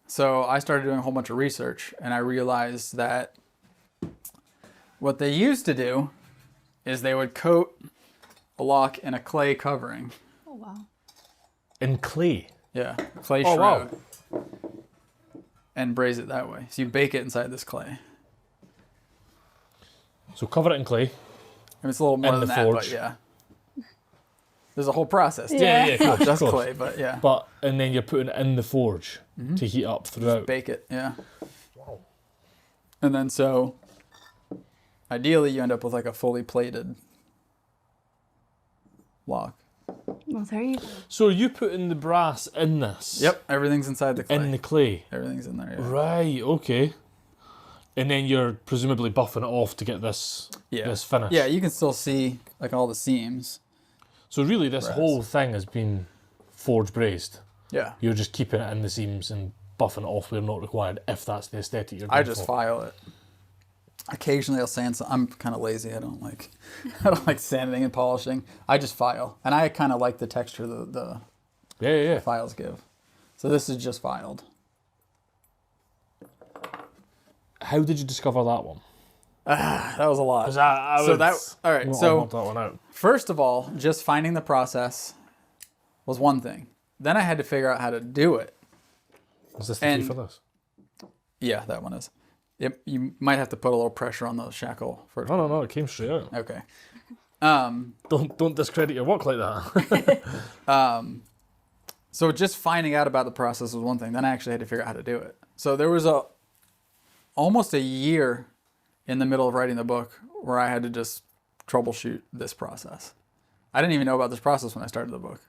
So I started doing a whole bunch of research, and I realized that what they used to do is they would coat a lock in a clay covering. Oh, wow. In clay. Yeah, clay Oh, wow. shroud. And braise it that way. So you bake it inside this clay. So cover it in clay. I mean, it's a little more In than the that, forge. but yeah. There's a whole process. Yeah. Yeah, of Just course. clay, but yeah. But and then you're putting it in the forge to heat up throughout. Bake it, yeah. And then so, ideally you end up with like a fully plated lock. Well, there you go. So are you putting the brass in this? Yep, everything's inside the clay. In the clay. Everything's in there, yeah. Right, okay. And then you're presumably buffing it off to get this this finish. Yeah, you can still see like all the seams. So really this Brass. whole thing has been forge brazed. Yeah. You're just keeping it in the seams and buffing it off where not required if that's the aesthetic you're going I just for. file it. Occasionally I'll sand some. I'm kind of lazy. I don't like sanding and polishing. I just file. And I kind of like the texture the Yeah. files give. So this is just filed. How did you discover that one? That was a lot. Because I So would that all right. not So want that one out. first of all, just finding the process was one thing. Then I had to figure out how to do it. Is this the key and- for this? Yeah, that one is. You might have to put a little pressure on the shackle for. No, it came straight out. Okay. Don't discredit your work like that. So just finding out about the process was one thing. Then I actually had to figure out how to do it. So there was almost a year in the middle of writing the book where I had to just troubleshoot this process. I didn't even know about this process when I started the book.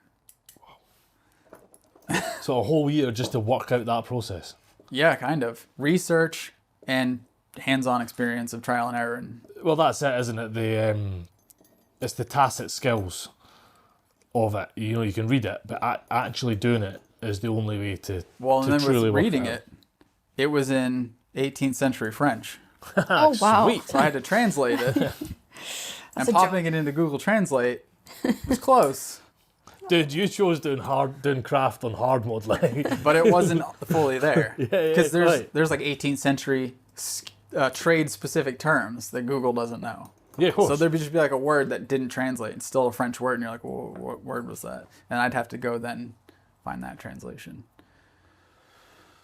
So a whole year just to work out that process. Yeah, kind of. Research and hands-on experience of trial and error. And Well, that's it, isn't it? It's the tacit skills of it. You know, you can read it, but actually doing it is the only way to well, and then truly with work reading out. it, it was in 18th century French. Oh, wow. Sweet. So I had to translate it. And a popping it into Google Translate was close. Dude, you chose doing craft on hard mode, like. But it wasn't fully there. Because there's like 18th century trade specific terms that Google doesn't know. Yeah, of course. So there'd just be like a word that didn't translate. It's still a French word, and you're like, well, what word was that? And I'd have to go then find that translation.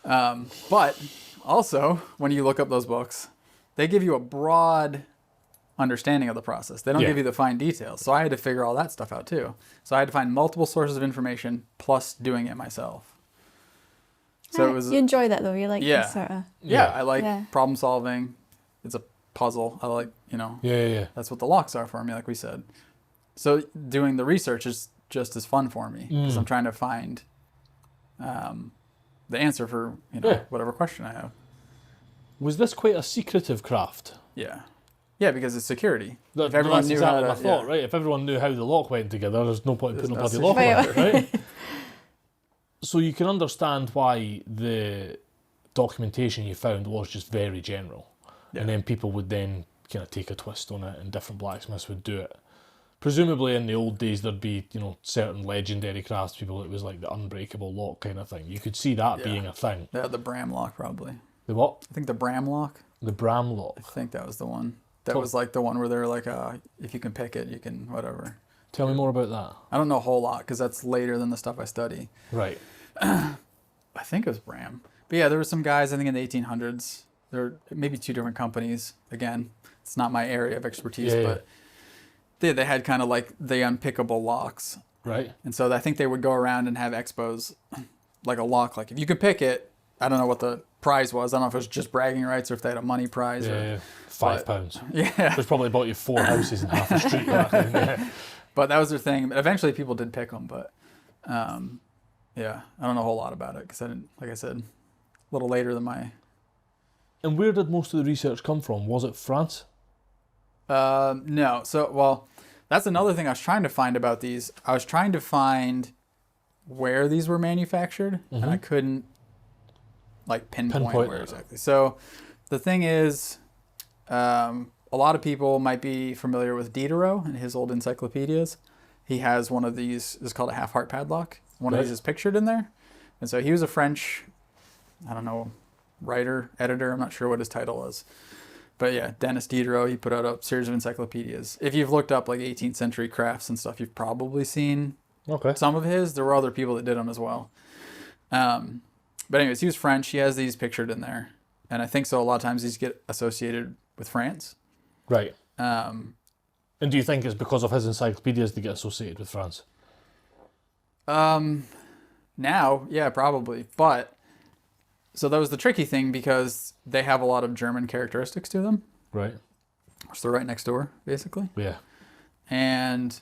But also, when you look up those books, they give you a broad understanding of the process. They don't Yeah. give you the fine details. So I had to figure all that stuff out too. So I had to find multiple sources of information plus doing it myself. So it was You enjoy that though. You like Yeah. this sort of. yeah, Yeah. I like Yeah. problem solving. It's a puzzle. I like, Yeah. that's what the locks are for me, like we said. So doing the research is just as fun for me because I'm trying to find the answer for Yeah. whatever question I have. Was this quite a secretive craft? Yeah, yeah, because it's security. That's If everyone knew exactly how my to, thought, yeah. right? If everyone knew how the lock went together, there's no point in putting a There's bloody no lock on it, right? So you can understand why the documentation you found was just very general. Yeah. And then people would then kind of take a twist on it and different blacksmiths would do it. Presumably in the old days there'd be, certain legendary craftspeople. It was like the unbreakable lock kind of thing. You could see that Yeah. being a thing. Yeah, the Bram lock probably. The what? I think the Bram lock. The Bram lock. I think that was the one. That Cool. was like the one where they're like, if you can pick it, you can whatever. Tell me more about that. I don't know a whole lot because that's later than the stuff I study. Right. I think it was Bram. But yeah, there were some guys, I think in the 1800s. There were maybe two different companies. Again, it's not my area of expertise, Yeah, yeah. but they had kind of like the unpickable locks. Right. And so I think they would go around and have expos, like a lock. Like if you could pick it, I don't know what the prize was. I don't know if it was just bragging rights or if they had a money prize. Yeah. £5. Yeah. There's probably bought you 4 houses in half a street back then. Yeah. But that was their thing. Eventually people did pick them, but Yeah, I don't know a whole lot about it because I didn't, like I said, a little later than my. And where did most of the research come from? Was it France? No. So, well, that's another thing I was trying to find about these. I was trying to find where these were manufactured, and I couldn't like pinpoint where exactly. So, the thing is, a lot of people might be familiar with Diderot and his old encyclopedias. He has one of these. It's called a half-heart padlock. One of these is pictured in there, and so he was a French, I don't know, writer, editor. I'm not sure what his title is. But yeah, Denis Diderot, he put out a series of encyclopedias. If you've looked up like 18th century crafts and stuff, you've probably seen some of his. There were other people that did them as well. But anyways, he was French. He has these pictured in there. And I think so a lot of times these get associated with France. Right. And do you think it's because of his encyclopedias they get associated with France? Now, yeah, probably. But so that was the tricky thing because they have a lot of German characteristics to them. Right. So they're right next door, basically. Yeah. And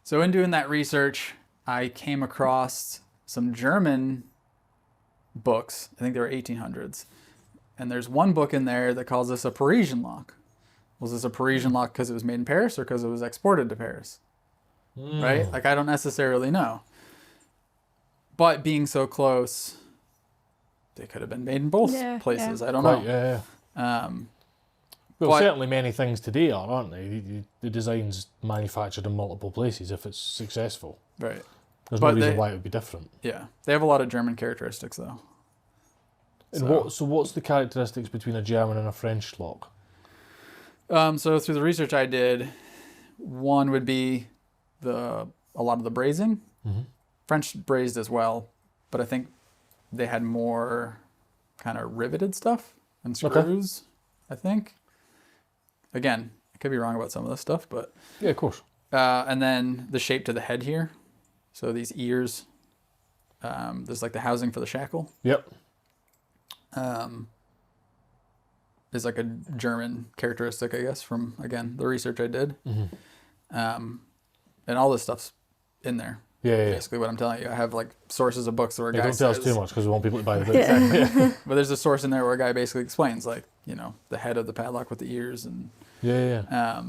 so in doing that research, I came across some German books. I think they were 1800s. And there's one book in there that calls this a Parisian lock. Was this a Parisian lock because it was made in Paris or because it was exported to Paris? Right? Like, I don't necessarily know. But being so close, they could have been made in both places. I don't know. Yeah. Well, but certainly many things today are, aren't they? The design's manufactured in multiple places if it's successful. Right. There's no reason why it would be different. Yeah. They have a lot of German characteristics, though. And what's the characteristics between a German and a French lock? So through the research I did, one would be a lot of the brazing. French brazed as well, but I think they had more kind of riveted stuff and screws, I think. Again, I could be wrong about some of this stuff, but... Yeah, of course. And then the shape to the head here. So these ears, there's like the housing for the shackle. Yep. Is like a German characteristic, I guess, from, again, the research I did. And all this stuff's in there. Yeah. Basically what I'm telling you. I have like sources of books where a guy don't tell us too much because we want people to buy the books. Exactly. But there's a source in there where a guy basically explains, like, you know, the head of the padlock with the ears and... Yeah.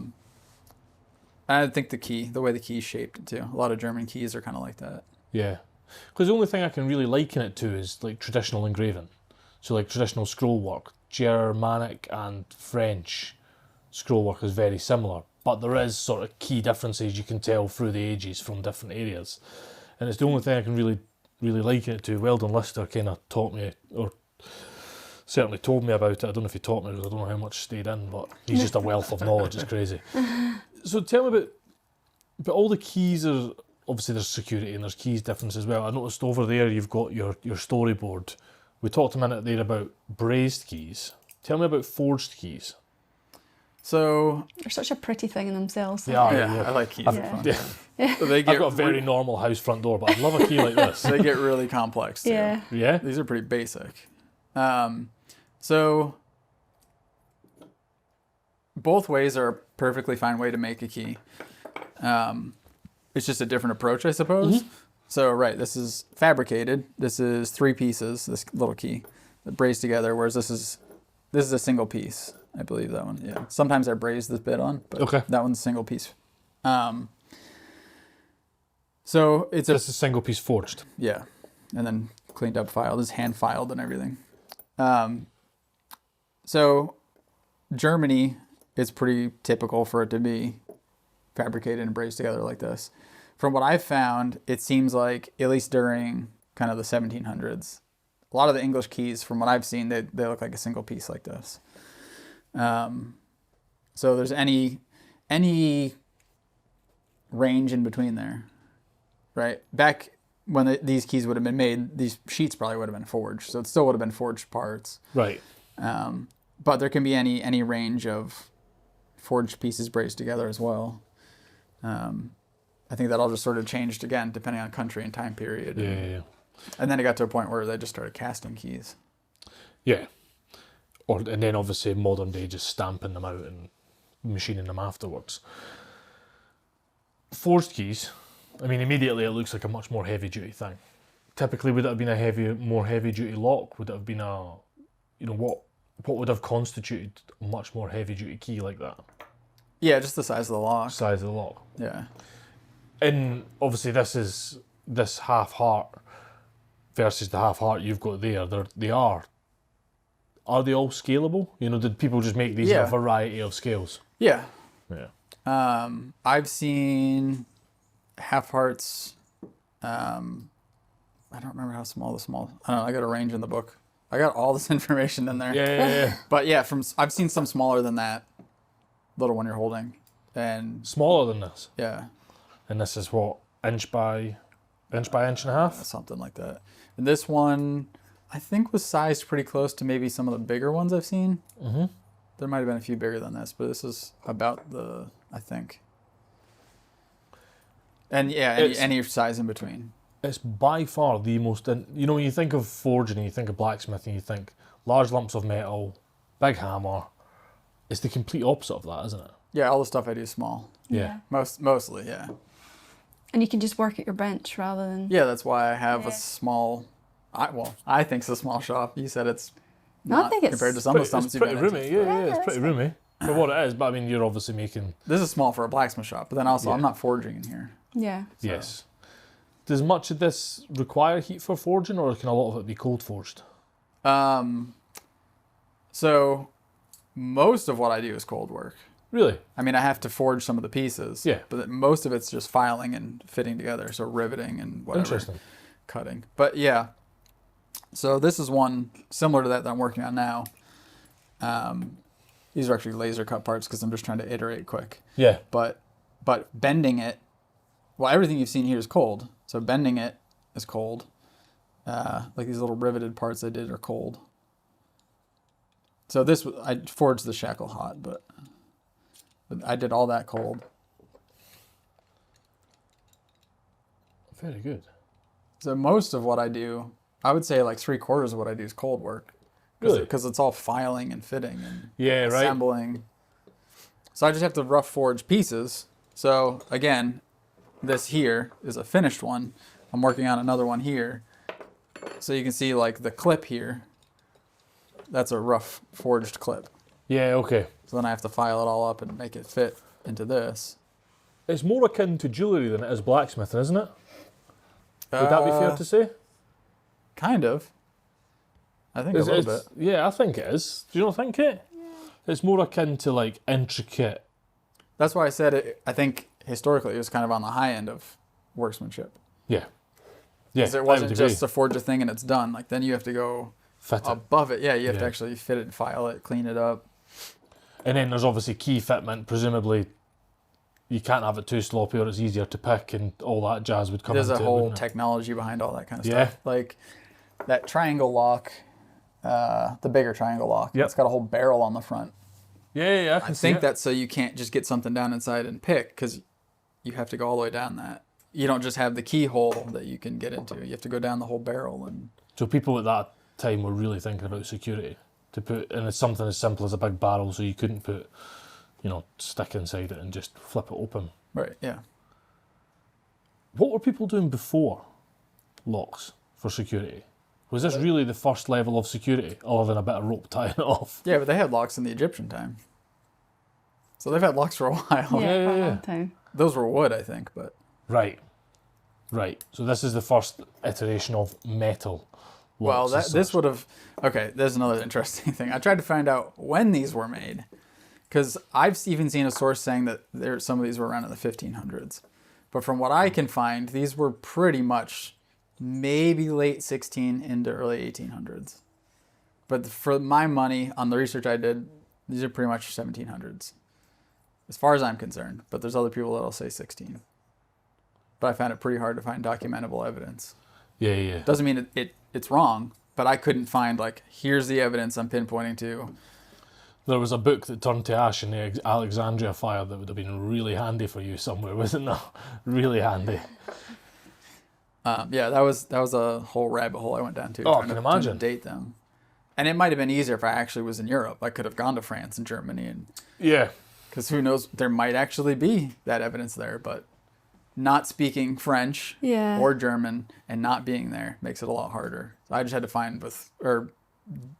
I think the way the key's shaped too. A lot of German keys are kind of like that. Yeah. Because the only thing I can really liken it to is like traditional engraving. So like traditional scroll work. Germanic and French scroll work is very similar. But there is sort of key differences you can tell through the ages from different areas. And it's the only thing I can really liken it to. Weldon Lister kind of taught me, or certainly told me about it. I don't know if he taught me, because I don't know how much stayed in, but he's just a wealth of knowledge. It's crazy. So tell me about all the keys. Are obviously there's security and there's keys difference as well. I noticed over there you've got your storyboard. We talked a minute there about brazed keys. Tell me about forged keys. So they're such a pretty thing in themselves. Yeah. I like keys. So I've got a very normal house front door, but I'd love a key like this. They get really complex too. Yeah. These are pretty basic. So both ways are a perfectly fine way to make a key. It's just a different approach, I suppose. So, right, this is fabricated. This is 3 pieces, this little key, that braze together, whereas this is a single piece. I believe that one, yeah. Sometimes I braze this bit on, but that one's a single piece. So it's this is a single piece forged. Yeah, and then cleaned up, filed. It's hand filed and everything. So Germany, it's pretty typical for it to be fabricated and brazed together like this. From what I've found, it seems like, at least during kind of the 1700s, a lot of the English keys, from what I've seen, they look like a single piece like this. So there's any range in between there, right? Back when these keys would have been made, these sheets probably would have been forged, so it still would have been forged parts. Right. But there can be any range of forged pieces brazed together as well. I think that all just sort of changed again, depending on country and time period. Yeah. And then it got to a point where they just started casting keys. Yeah. And then obviously modern day just stamping them out and machining them afterwards. Forged keys, I mean, immediately it looks like a much more heavy duty thing. typically, would it have been a more heavy duty lock? Would it have been what would have constituted a much more heavy duty key like that? Yeah, just the size of the lock. Size of the lock. Yeah. And obviously, this half heart versus the half heart you've got there. They are. Are they all scalable? Did people just make these in a variety of scales? Yeah. Yeah. I've seen half hearts. I don't remember how small the small. I don't know. I got a range in the book. I got all this information in there. Yeah. But yeah, I've seen some smaller than that. Little one you're holding, and Smaller than this. yeah, And this is what, inch by inch and a half? something like that. And this one, I think, was sized pretty close to maybe some of the bigger ones I've seen. Mm-hmm. There might have been a few bigger than this, but this is about I think. And yeah, any size in between. It's by far the most, when you think of forging and you think of blacksmithing, you think large lumps of metal, big hammer. It's the complete opposite of that, isn't it? Yeah, all the stuff I do is small. Yeah. Mostly, yeah. And you can just work at your bench rather than... Yeah, that's why I have a small... I think it's a small shop. You said it's No, I not think it's compared to some of the stuff It's you've pretty been into. roomy. Yeah, it's pretty roomy for what it is. But I mean, you're obviously making... This is small for a blacksmith shop, but then also I'm not forging in here. Yeah. Yes. Does much of this require heat for forging, or can a lot of it be cold forged? So most of what I do is cold work. Really? I mean, I have to forge some of the pieces. Yeah. But most of it's just filing and fitting together. So riveting and whatever. Interesting. Cutting. But yeah. So this is one similar to that I'm working on now. These are actually laser cut parts because I'm just trying to iterate quick. Yeah. But bending it, well, everything you've seen here is cold. So bending it is cold. Like these little riveted parts I did are cold. So I forged the shackle hot, but I did all that cold. Very good. So most of what I do, I would say like 3/4 of what I do is cold work. Really? Because it's all filing and fitting and Yeah, right. assembling. So I just have to rough forge pieces. So again, this here is a finished one. I'm working on another one here. So you can see like the clip here. That's a rough forged clip. Yeah, okay. So then I have to file it all up and make it fit into this. It's more akin to jewellery than it is blacksmithing, isn't it? Would that be fair to say? Kind of. I think a little bit. Yeah, I think it is. Do you not think it? Yeah. It's more akin to like intricate. That's why I said it. I think historically it was kind of on the high end of workmanship. Yeah. Yeah. Because it wasn't just to forge a thing and it's done. Like then you have to go fit it above it. Yeah, you have to actually fit it, file it, clean it up. And then there's obviously key fitment. Presumably, you can't have it too sloppy, or it's easier to pick, and all that jazz would come into it. There's a whole technology behind all that kind of Yeah. stuff. Like that triangle lock, the bigger triangle lock. Yep. It's got a whole barrel on the front. Yeah, I think that's so you can't just get something down inside and pick, because you have to go all the way down that. You don't just have the keyhole that you can get into. You have to go down the whole barrel. And So people at that time were really thinking about security. And it's something as simple as a big barrel, so you couldn't put, stick inside it and just flip it open. Right, yeah. What were people doing before locks for security? Was this really the first level of security, other than a bit of rope tying it off? Yeah, but they had locks in the Egyptian time. So they've had locks for a while. Yeah, for a yeah. long time. Those were wood, I think, but... Right. So this is the first iteration of metal Well, locks. this would have... Okay, there's another interesting thing. I tried to find out when these were made, because I've even seen a source saying that some of these were around in the 1500s. But from what I can find, these were pretty much maybe late 16 into early 1800s. But for my money, on the research I did, these are pretty much 1700s, as far as I'm concerned. But there's other people that'll say 16. But I found it pretty hard to find documentable evidence. Yeah. Doesn't mean it's wrong, but I couldn't find, like, here's the evidence I'm pinpointing to. There was a book that turned to ash in the Alexandria fire that would have been really handy for you somewhere, wasn't there? Really handy. Yeah, that was a whole rabbit hole I went down to. Oh, I trying can to imagine. date them. And it might have been easier if I actually was in Europe. I could have gone to France and Germany, and Yeah. because who knows, there might actually be that evidence there, but not speaking French Yeah. or German and not being there makes it a lot harder. So I just had to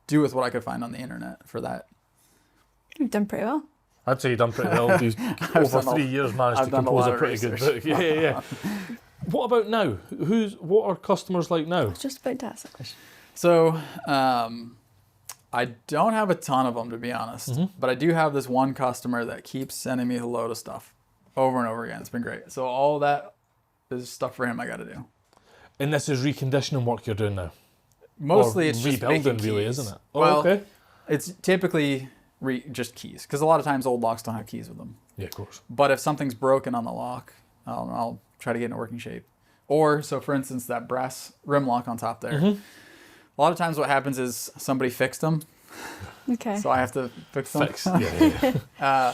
do with what I could find on the internet for that. You've done pretty well. I'd say you've done pretty well. You've over 3 years managed to compose a pretty good book. Yeah. What about now? What are customers like now? I was just about to ask that question. So I don't have a ton of them, to be honest. But I do have this one customer that keeps sending me a load of stuff over and over again. It's been great. So all that is stuff for him I got to do. And this is reconditioning work you're doing now? Mostly Or it's just rebuilding, making really, keys. isn't it? Oh, Well, okay. it's typically just keys, because a lot of times old locks don't have keys with them. Yeah, of course. But if something's broken on the lock, I'll try to get it in working shape. Or, so for instance, that brass rim lock on top there. A lot of times what happens is somebody fixed them, Okay. so I have to fix them.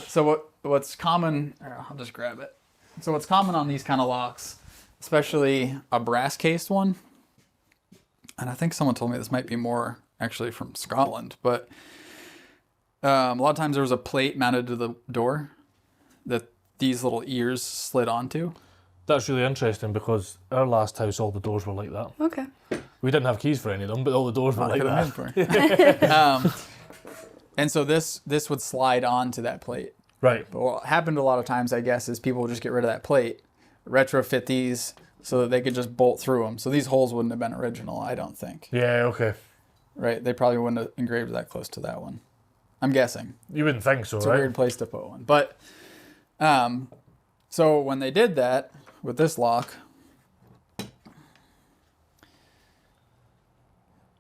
So what's common, I'll just grab it. So what's common on these kind of locks, especially a brass cased one, and I think someone told me this might be more actually from Scotland, but a lot of times there was a plate mounted to the door that these little ears slid onto. That's really interesting because our last house, all the doors were like that. Okay. We didn't have keys for any of them, but all the doors were like that. And so this would slide onto that plate. Right. But what happened a lot of times, I guess, is people would just get rid of that plate, retrofit these so that they could just bolt through them. So these holes wouldn't have been original, I don't think. Yeah, okay. Right? They probably wouldn't have engraved that close to that one. I'm guessing. You wouldn't think so, It's right? a weird place to put one. But, so when they did that with this lock,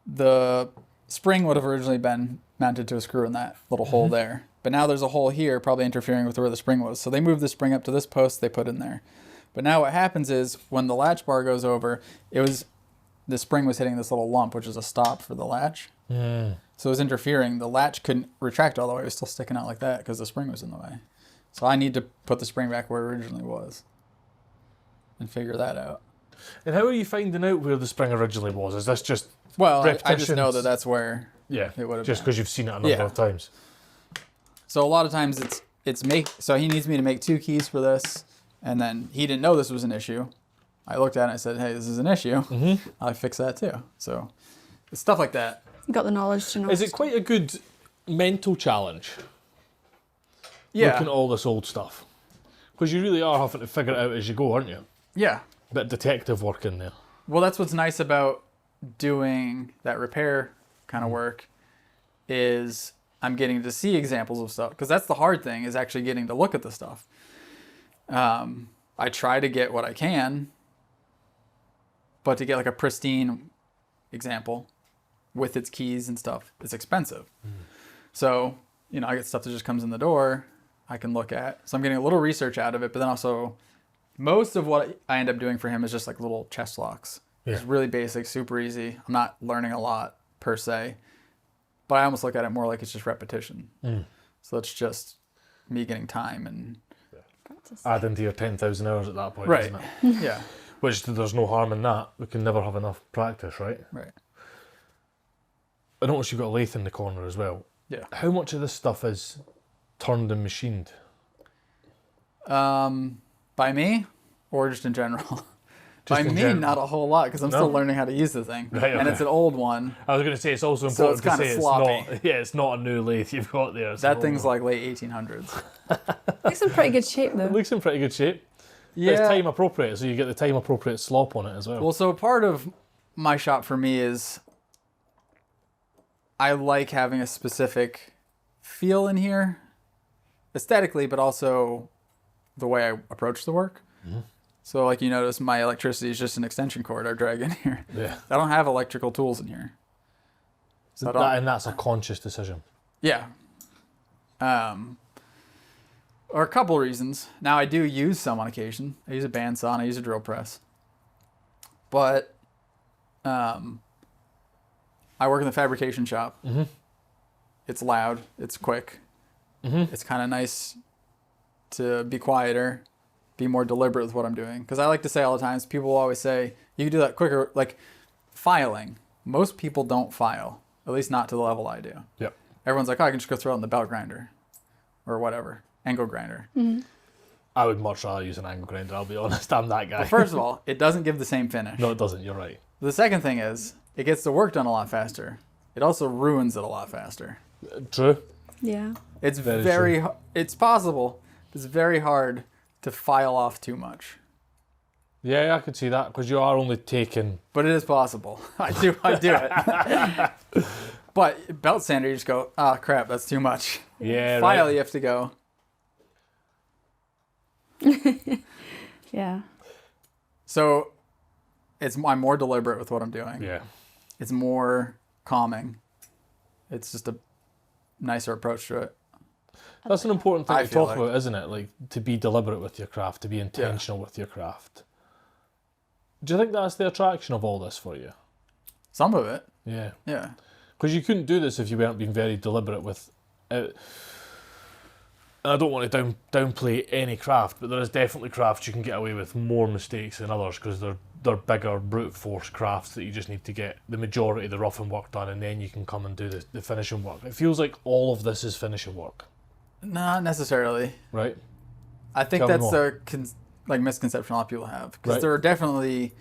the spring would have originally been mounted to a screw in that little hole there. But now there's a hole here, probably interfering with where the spring was. So they moved the spring up to this post they put in there. But now what happens is when the latch bar goes over, the spring was hitting this little lump, which is a stop for the latch. So it was interfering. The latch couldn't retract all the way. It was still sticking out like that because the spring was in the way. So I need to put the spring back where it originally was and figure that out. And how are you finding out where the spring originally was? Is this just Well, I just repetitions? know that that's where Yeah, it would have just been. because you've seen it a number of times. So a lot of times so he needs me to make 2 keys for this, and then he didn't know this was an issue. I looked at it and I said, hey, this is an issue. I fix that too. So it's stuff like that. You got the knowledge to know. Is it quite a good mental challenge? Yeah. Looking at all this old stuff. Because you really are having to figure it out as you go, aren't you? Yeah. Bit of detective work in there. Well, that's what's nice about doing that repair kind of work is I'm getting to see examples of stuff, because that's the hard thing, is actually getting to look at the stuff. I try to get what I can, but to get like a pristine example with its keys and stuff, it's expensive. So, I get stuff that just comes in the door, I can look at. So I'm getting a little research out of it, but then also most of what I end up doing for him is just like little chest locks. Yeah. It's really basic, super easy. I'm not learning a lot per se, but I almost look at it more like it's just repetition. So it's just me getting time and Adding to your 10,000 hours at that point, right. isn't it? Yeah. Which there's no harm in that. We can never have enough practice, right? Right. I noticed you've got a lathe in the corner as well. Yeah. How much of this stuff is turned and machined? By me or just in general? By in me, general. not a whole lot, because I'm still learning how to use the thing. Right, And okay. it's an old one. I was going to say it's also So important it's to kinda say sloppy. it's not. Yeah, it's not a new lathe you've got there. It's That an thing's old one. like late 1800s. Looks in pretty good shape though. It looks in pretty good shape. Yeah. It's time appropriate, so you get the time appropriate slop on it as well. Well, so part of my shop for me is I like having a specific feel in here, aesthetically, but also the way I approach the work. So like you notice, my electricity is just an extension cord I drag in here. Yeah. I don't have electrical tools in here. So I don't, And that's a conscious decision. yeah. Or a couple reasons. Now I do use some on occasion. I use a bandsaw and I use a drill press. But I work in the fabrication shop. It's loud. It's quick. It's kind of nice to be quieter, be more deliberate with what I'm doing. Because I like to say all the times, people will always say, you can do that quicker. Like filing. Most people don't file, at least not to the level I do. Yep. Everyone's like, oh, I can just go throw it in the belt grinder or whatever, angle grinder. I would much rather use an angle grinder, I'll be honest. I'm that guy. Well, first of all, it doesn't give the same finish. No, it doesn't. You're right. The second thing is, it gets the work done a lot faster. It also ruins it a lot faster. True. Yeah. It's Very true. it's possible. It's very hard to file off too much. Yeah, I could see that, because you are only taking... But it is possible. I do it. But belt sander, you just go, oh crap, that's too much. Yeah, File, right. you have to go. Yeah. So I'm more deliberate with what I'm doing. Yeah. It's more calming. It's just a nicer approach to it. That's an important thing I to feel talk like. about, isn't it? Like, to be deliberate with your craft, to be intentional with your craft. Do you think that's the attraction of all this for you? Some of it, Yeah. yeah. Because you couldn't do this if you weren't being very deliberate with it. And I don't want to downplay any craft, but there is definitely crafts you can get away with more mistakes than others, because they're bigger brute force crafts that you just need to get the majority of the roughing work done, and then you can come and do the finishing work. It feels like all of this is finishing work, Not necessarily. right? I think Tell me that's more. a misconception a lot of people have. Because Right. there are definitely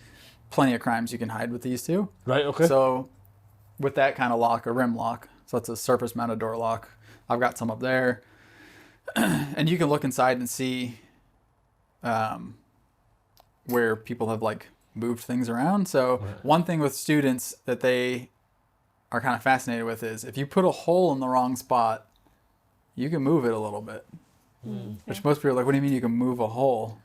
plenty of crimes you can hide with these two. Right, okay. So with that kind of lock, a rim lock, so it's a surface mounted door lock. I've got some up there. And you can look inside and see where people have like moved things around. So Right. one thing with students that they are kind of fascinated with is if you put a hole in the wrong spot, you can move it a little bit. Which most people are like, what do you mean you can move a hole?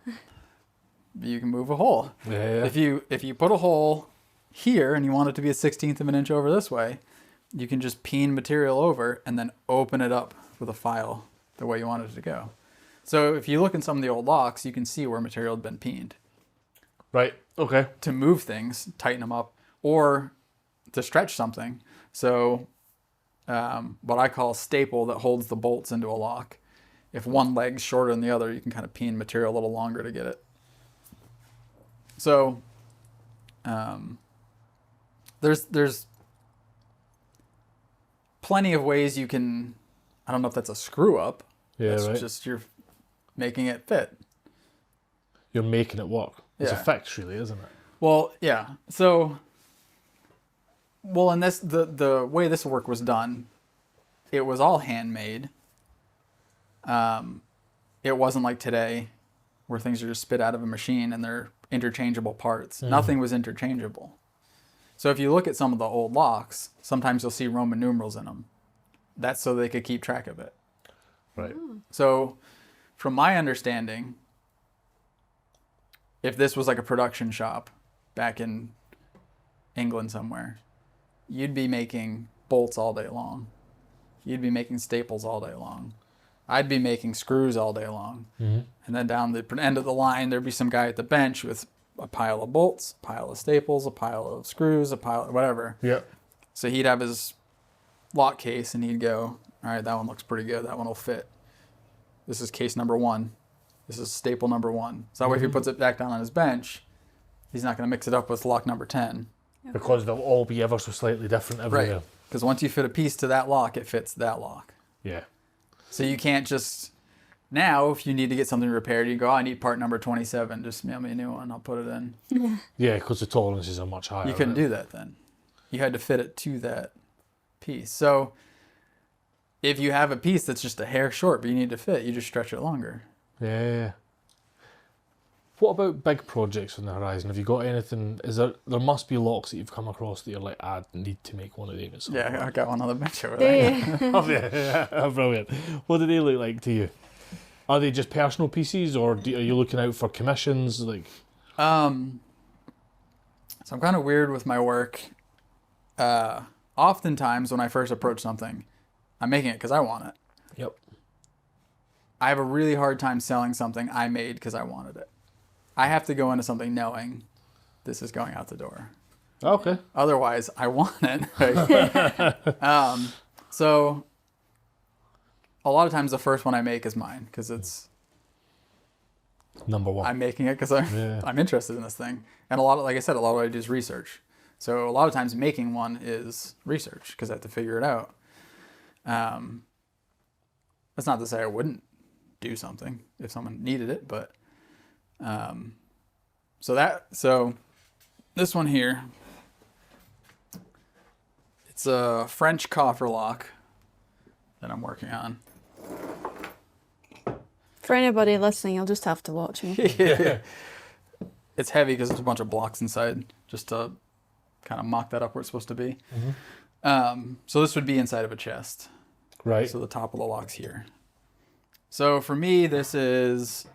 You can move a hole. Yeah. If you put a hole here and you want it to be a 1/16 of an inch over this way, you can just peen material over and then open it up with a file the way you want it to go. So if you look in some of the old locks, you can see where material had been peened. Right, okay. To move things, tighten them up, or to stretch something. So what I call a staple that holds the bolts into a lock. If one leg's shorter than the other, you can kind of peen material a little longer to get it. So there's plenty of ways you can, I don't know if that's a screw up. Yeah, That's right. just you're making it fit. You're making it work. It's a Yeah. fix, really, isn't it? Well, yeah. So, well, in this, the way this work was done, it was all handmade. It wasn't like today where things are just spit out of a machine and they're interchangeable parts. Nothing was interchangeable. So if you look at some of the old locks, sometimes you'll see Roman numerals in them. That's so they could keep track of it. Right. So from my understanding, if this was like a production shop back in England somewhere, you'd be making bolts all day long. You'd be making staples all day long. I'd be making screws all day long. Mm-hmm. And then down the end of the line, there'd be some guy at the bench with a pile of bolts, a pile of staples, a pile of screws, a pile of whatever. Yeah. So he'd have his lock case and he'd go, all right, that one looks pretty good. That one will fit. This is case number 1. This is staple number 1. So that way if he puts it back down on his bench, he's not going to mix it up with lock number 10. Because they'll all be ever so slightly different every year. Because once you fit a piece to that lock, it fits that lock. Yeah. So you can't just, now if you need to get something repaired, you go, oh, I need part number 27. Just mail me a new one. I'll put it in. Yeah, because the tolerances are much higher. You couldn't do that then. You had to fit it to that piece. So if you have a piece that's just a hair short, but you need to fit, you just stretch it longer. Yeah. What about big projects on the horizon? Have you got anything? There must be locks that you've come across that you're like, I need to make one of these. at some Yeah, point." I got one on the bench over there. Yeah. Oh, yeah. Brilliant. What do they look like to you? Are they just personal pieces, or are you looking out for commissions? Like, So I'm kind of weird with my work. Oftentimes when I first approach something, I'm making it because I want it. yep. I have a really hard time selling something I made because I wanted it. I have to go into something knowing this is going out the door. Okay. Otherwise, I want it. Right? So a lot of times the first one I make is mine because it's Number one. I'm making it because Yeah. I'm interested in this thing. And a lot of, like I said, a lot of what I do is research. So a lot of times making one is research because I have to figure it out. That's not to say I wouldn't do something if someone needed it. But so this one here, it's a French coffer lock that I'm working on. For anybody listening, you'll just have to watch me. Yeah. It's heavy because there's a bunch of blocks inside, just to kind of mock that up where it's supposed to be. So this would be inside of a chest. Right. So the top of the lock's here. So for me, this is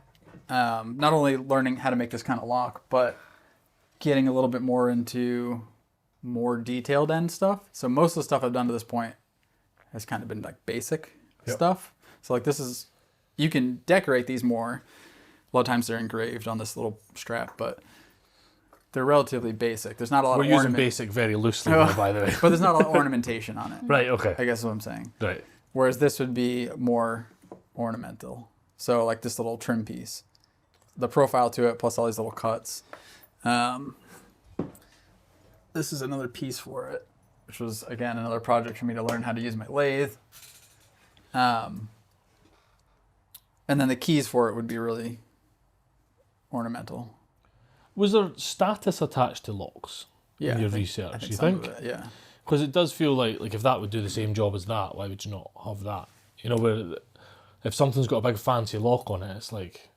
not only learning how to make this kind of lock, but getting a little bit more into more detailed end stuff. So most of the stuff I've done to this point has kind of been like basic stuff. So like this is, you can decorate these more. A lot of times they're engraved on this little strap, but they're relatively basic. There's not a lot We're of using basic very loosely, there, by the way. But there's not a lot of ornamentation on it. Right, okay. I guess is what I'm saying. Right. Whereas this would be more ornamental. So like this little trim piece. The profile to it, plus all these little cuts. This is another piece for it, which was, again, another project for me to learn how to use my lathe. And then the keys for it would be really ornamental. Was there status attached to locks in your research, you think? Yeah. Because it does feel like if that would do the same job as that, why would you not have that? You know, where if something's got a big fancy lock on it, it's like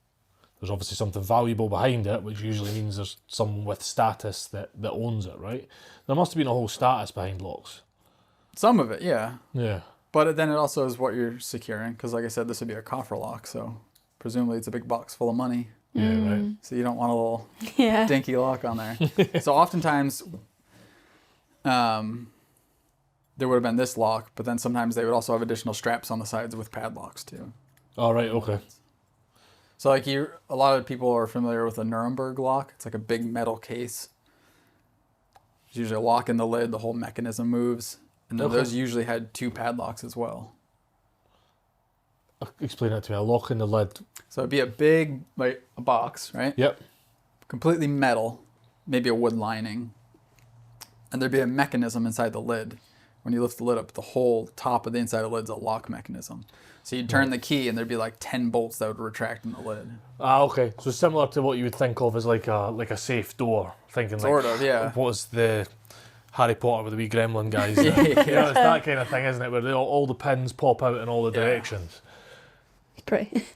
there's obviously something valuable behind it, which usually means there's someone with status that owns it, right? There must have been a whole status behind locks. Some of it, yeah. Yeah. But then it also is what you're securing, because like I said, this would be a coffer lock, so presumably it's a big box full of money. Yeah, right. So you don't want a little Yeah. dinky lock on there. So oftentimes, there would have been this lock, but then sometimes they would also have additional straps on the sides with padlocks too. All right, okay. So like a lot of people are familiar with a Nuremberg lock. It's like a big metal case. There's usually a lock in the lid, the whole mechanism moves. And then those usually had 2 padlocks as well. Explain that to me. A lock in the lid. So it'd be a big, like a box, right? Yep. Completely metal, maybe a wood lining. And there'd be a mechanism inside the lid. When you lift the lid up, the whole top of the inside of the lid's a lock mechanism. So you'd turn the key and there'd be like 10 bolts that would retract in the lid. Ah, okay. So similar to what you would think of as like a safe door. Thinking Sort like, of, yeah. What was the Harry Potter with the wee gremlin guys? You know, it's that kind of thing, isn't it? Where all the pins pop out in all the directions. It's pretty.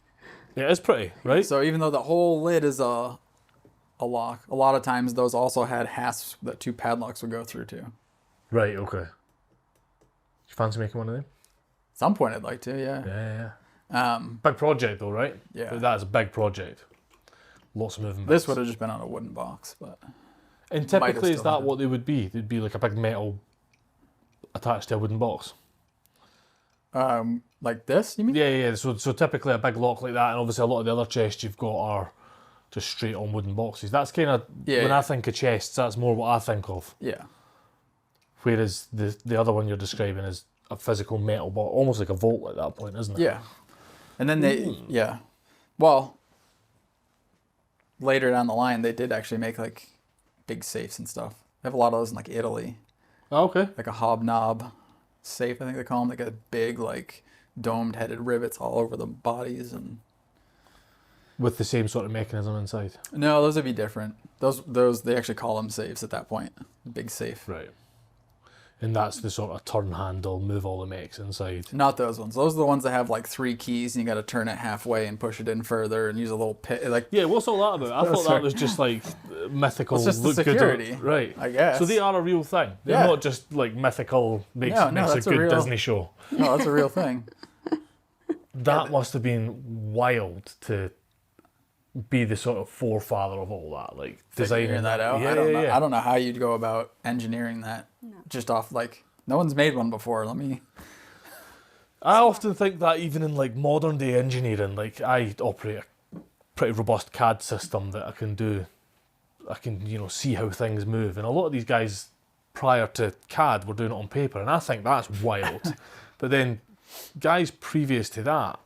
Yeah, it's pretty, right? So even though the whole lid is a lock, a lot of times those also had hasps that 2 padlocks would go through too. Right, okay. You fancy making one of them? At some point I'd like to, yeah. Yeah. Big project though, right? Yeah. That is a big project. Lots of moving bits. This would have just been on a wooden box, but... And typically, is still that had. what they would be? They'd be like a big metal attached to a wooden box. Like this, you mean? Yeah. So typically a big lock like that, and obviously a lot of the other chests you've got are just straight on wooden boxes. That's kind of when I think of chests, that's more what I think of. Yeah. Whereas the other one you're describing is a physical metal box, almost like a vault at that point, isn't it? Yeah. And then well, later down the line, they did actually make like big safes and stuff. They have a lot of those in like Italy. Oh, okay. Like a hobnob safe, I think they call them. They got big like domed headed rivets all over the bodies and. With the same sort of mechanism inside. No, those would be different. Those they actually call them safes at that point. Big safe. Right. And that's the sort of turn handle, move all the mechs inside. Not those ones. Those are the ones that have like 3 keys and you got to turn it halfway and push it in further and use a little pit. Like Yeah, what's all that about? I thought that was just like mythical. It's just the look good security, right? I guess. So they are a real thing. They're not just like mythical makes a that's good real, Disney show. No, that's a real thing. That must have been wild to be the sort of forefather of all that, like designing Figuring that out. Yeah, I don't know. yeah. I don't know how you'd go about engineering that. Just off like no one's made one before. I often think that even in like modern day engineering, like I operate a pretty robust CAD system that I can see how things move, and a lot of these guys prior to CAD were doing it on paper, and I think that's wild. But then guys previous to that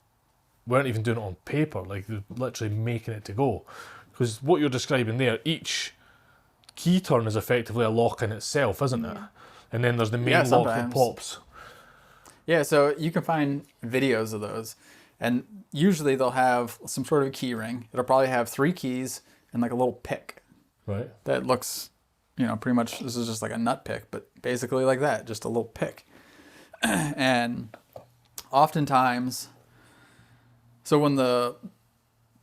weren't even doing it on paper, like they're literally making it to go. Because what you're describing there, each key turn is effectively a lock in itself, isn't it? And then there's the main lock that pops. Yeah, so you can find videos of those. And usually they'll have some sort of key ring. It'll probably have 3 keys and like a little pick. Right. That looks, pretty much, this is just like a nut pick, but basically like that, just a little pick. And oftentimes, so when there'll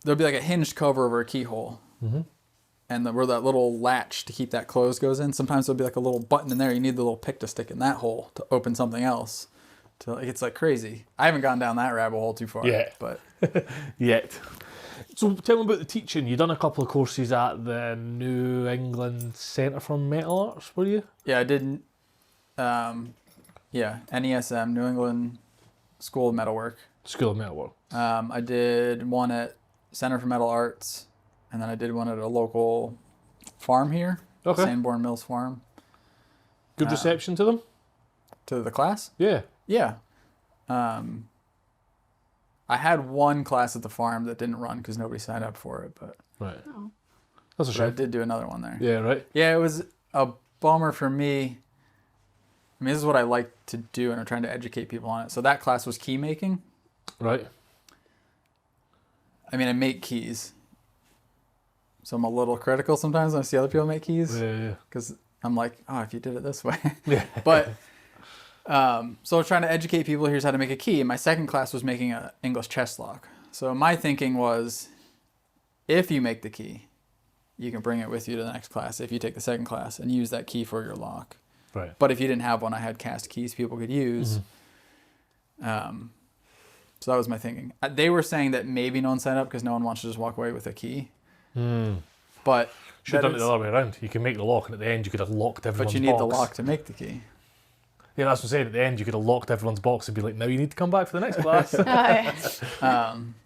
be like a hinged cover over a keyhole, and where that little latch to keep that closed goes in, sometimes there'll be like a little button in there. You need the little pick to stick in that hole to open something else. It's like crazy. I haven't gone down that rabbit hole too far. But Yet. So tell me about the teaching. You done a couple of courses at the New England Centre for Metal Arts, were you? Yeah, I did. NESM, New England School of Metalwork. School of Metalwork. I did one at Center for Metal Arts, and then I did one at a local farm here, Sanborn Mills Farm. Good reception to them? To the class? Yeah. Yeah. I had one class at the farm that didn't run because nobody signed up for it, but Right. That's a I shame. did do another one there. Yeah, right. Yeah, it was a bummer for me. I mean, this is what I like to do, and I'm trying to educate people on it. So that class was key making. Right. I mean, I make keys. So I'm a little critical sometimes when I see other people make keys. Yeah. Because I'm like, oh, if you did it this way. Yeah. But, so I was trying to educate people, here's how to make a key. And my second class was making an English chest lock. So my thinking was, if you make the key, you can bring it with you to the next class if you take the second class and use that key for your lock. Right. But if you didn't have one, I had cast keys people could use. So that was my thinking. They were saying that maybe no one signed up because no one wants to just walk away with a key. But should have done it the other way around. You can make the lock, and at the end you could have locked everyone's box. But you need the lock to make the key. Yeah, that's what I'm saying. At the end, you could have locked everyone's box and be like, now you need to come back for the next class.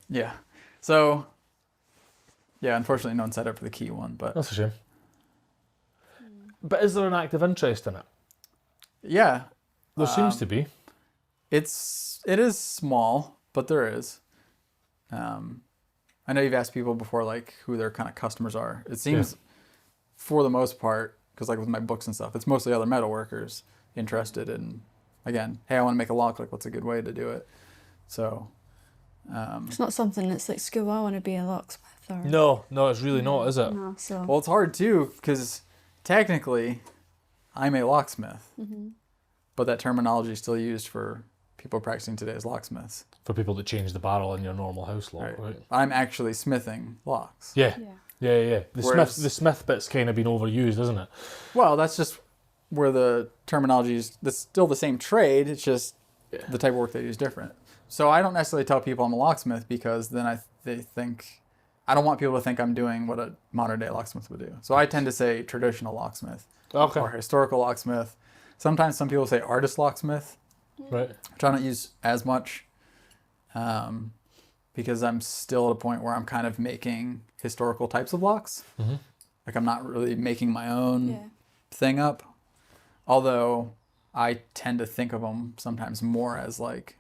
Yeah. So, yeah, unfortunately no one signed up for the key one. But That's a shame. But is there an active interest in it? Yeah. There seems to be. It is small, but there is. I know you've asked people before, like, who their kind of customers are. It seems, for the most part, because like with my books and stuff, it's mostly other metalworkers interested in, again, hey, I want to make a lock. Like, what's a good way to do it? So, It's not something that's like, school, I want to be a locksmith. Or... No, it's really not, is it? No, so... well, it's hard too, because technically, I'm a locksmith, but that terminology is still used for people practicing today as locksmiths. For people that change the barrel in your normal house lock, right? I'm actually smithing locks. Yeah. The smith bit's kind of been overused, isn't it? Well, that's just where the terminology is. It's still the same trade. It's just the type of work they use different. So I don't necessarily tell people I'm a locksmith because then they think, I don't want people to think I'm doing what a modern day locksmith would do. So I tend to say traditional locksmith or historical locksmith. Sometimes some people say artist locksmith, right? Which I don't use as much because I'm still at a point where I'm kind of making historical types of locks. Like I'm not really making my own thing up. Although I tend to think of them sometimes more as like,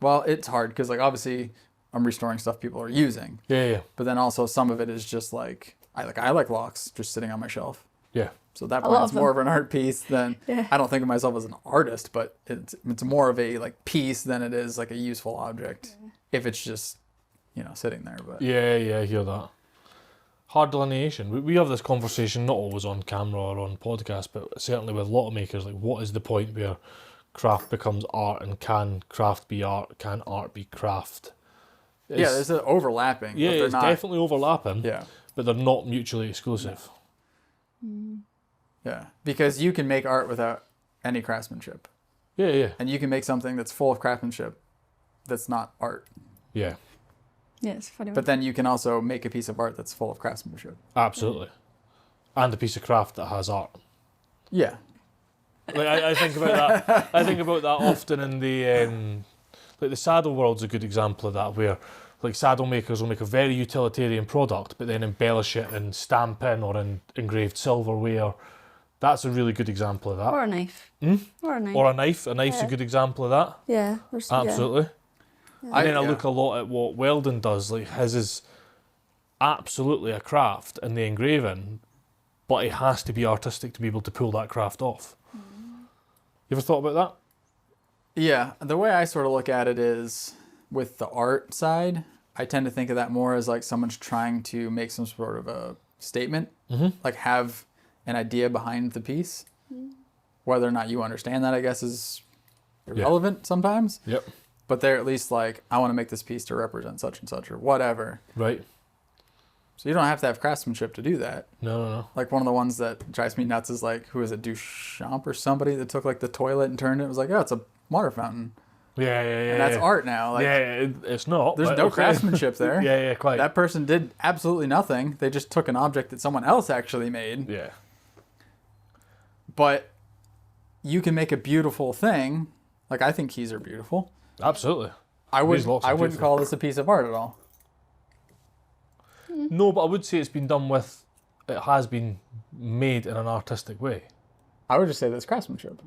well, it's hard because like obviously I'm restoring stuff people are using. Yeah. But then also some of it is just like I like locks just sitting on my shelf. Yeah. So at that point it's more of an art piece than I don't think of myself as an artist, but it's more of a like piece than it is like a useful object if it's just sitting there. But yeah, I hear that. Hard delineation. We have this conversation not always on camera or on podcast, but certainly with a lot of makers. Like, what is the point where craft becomes art, and can craft be art? Can art be craft? There's an overlapping. Yeah, it's definitely overlapping. Yeah, but they're not mutually exclusive. Yeah, because you can make art without any craftsmanship. Yeah. And you can make something that's full of craftsmanship that's not art. Yeah. Yeah, it's funny. But then you can also make a piece of art that's full of craftsmanship. Absolutely. And a piece of craft that has art. Yeah. Like I think about that. I think about that often in the like the saddle world's a good example of that, where like saddle makers will make a very utilitarian product, but then embellish it in stamping or in engraved silverware. That's a really good example of that. Or a knife. Or a knife. Or a knife. A knife's a good example of that. Yeah. Absolutely. Yeah. And then I look a lot at what Weldon does. Like his is absolutely a craft in the engraving, but it has to be artistic to be able to pull that craft off. You ever thought about that? Yeah. The way I sort of look at it is with the art side, I tend to think of that more as like someone's trying to make some sort of a statement, like have an idea behind the piece. Whether or not you understand that, I guess, is irrelevant sometimes. Yep. But they're at least like, I want to make this piece to represent such and such or whatever. Right. So you don't have to have craftsmanship to do that. No. Like one of the ones that drives me nuts is like, who is it, Duchamp or somebody that took like the toilet and turned it? It was like, oh, it's a water fountain. Yeah. And that's art now. Like, It's not. there's no craftsmanship there. Yeah, quite. That person did absolutely nothing. They just took an object that someone else actually made. Yeah. But you can make a beautiful thing. Like, I think keys are beautiful. Absolutely. I wouldn't beautiful. call this a piece of art at all. No, but I would say it has been made in an artistic way. I would just say that's craftsmanship.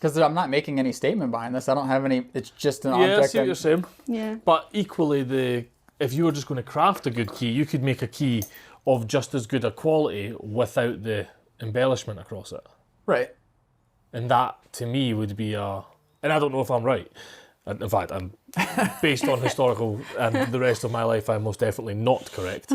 Because I'm not making any statement behind this. I don't have any. It's just an object. Yeah, I see what you're saying. Yeah. But equally, if you were just going to craft a good key, you could make a key of just as good a quality without the embellishment across it. Right. And that, to me, would be and I don't know if I'm right. In fact, I'm based on historical and the rest of my life, I'm most definitely not correct.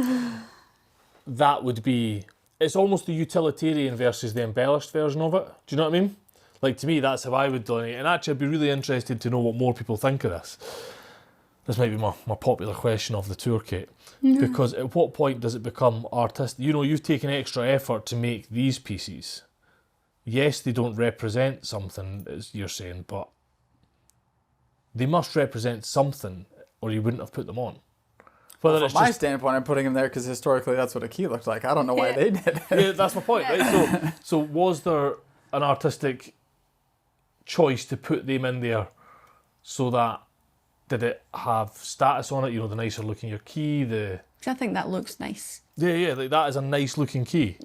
That would be, it's almost the utilitarian versus the embellished version of it. Do you know what I mean? Like, to me, that's how I would delineate. And actually, I'd be really interested to know what more people think of this. This might be my popular question of the tour, Kate. Because at what point does it become artistic? You know, you've taken extra effort to make these pieces. Yes, they don't represent something, as you're saying, but they must represent something, or you wouldn't have put them on. From my standpoint, I'm putting them there because historically that's what a key looked like. I don't know why they did it. Yeah, that's my point, right? So was there an artistic choice to put them in there so that, did it have status on it? You know, the nicer looking your key, I think that looks nice. Yeah, like that is a nice looking key.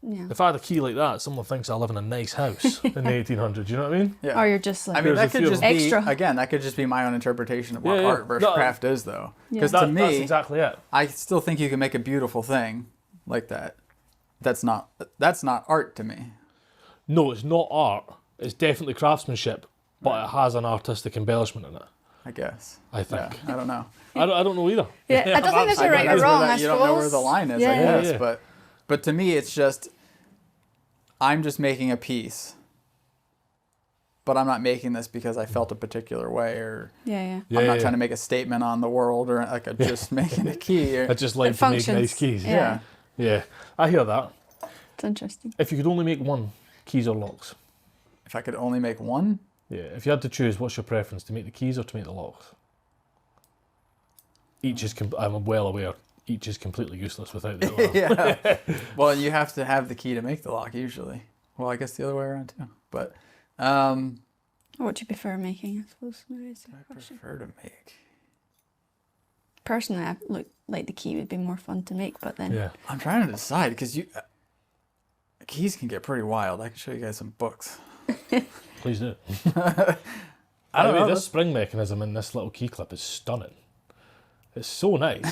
Yeah. If I had a key like that, someone thinks I live in a nice house in the 1800s. You know what I mean? Yeah. Or you're just like, I mean, that could just be, extra. again, that could just be my own interpretation of what art versus craft is, though. Because That's to me, exactly it. I still think you can make a beautiful thing like that. That's not art to me. No, it's not art. It's definitely craftsmanship, but it has an artistic embellishment in it. I guess. I think. Yeah, I don't know. I don't know either. Yeah, I don't think there's a right or wrong, I suppose. You don't know where the line is, I Yeah. guess. Yeah. But to me, it's just, I'm just making a piece. But I'm not making this because I felt a particular way, or Yeah. I'm not trying to make a statement on the world, or like I'm just making a key. Or, I just like to make nice keys. yeah. Yeah, I hear that. It's interesting. If you could only make one, keys or locks? If I could only make one, Yeah, if you had to choose, what's your preference, to make the keys or to make the locks? Each is, I'm well aware, each is completely useless without the other. yeah. Well, you have to have the key to make the lock usually. Well, I guess the other way around too. But What do you prefer making, I suppose? I prefer to make. Personally, like the key would be more fun to make, but then... Yeah. I'm trying to decide because keys can get pretty wild. I can show you guys some books. Please do. I don't know. This spring mechanism in this little key clip is stunning. It's so nice.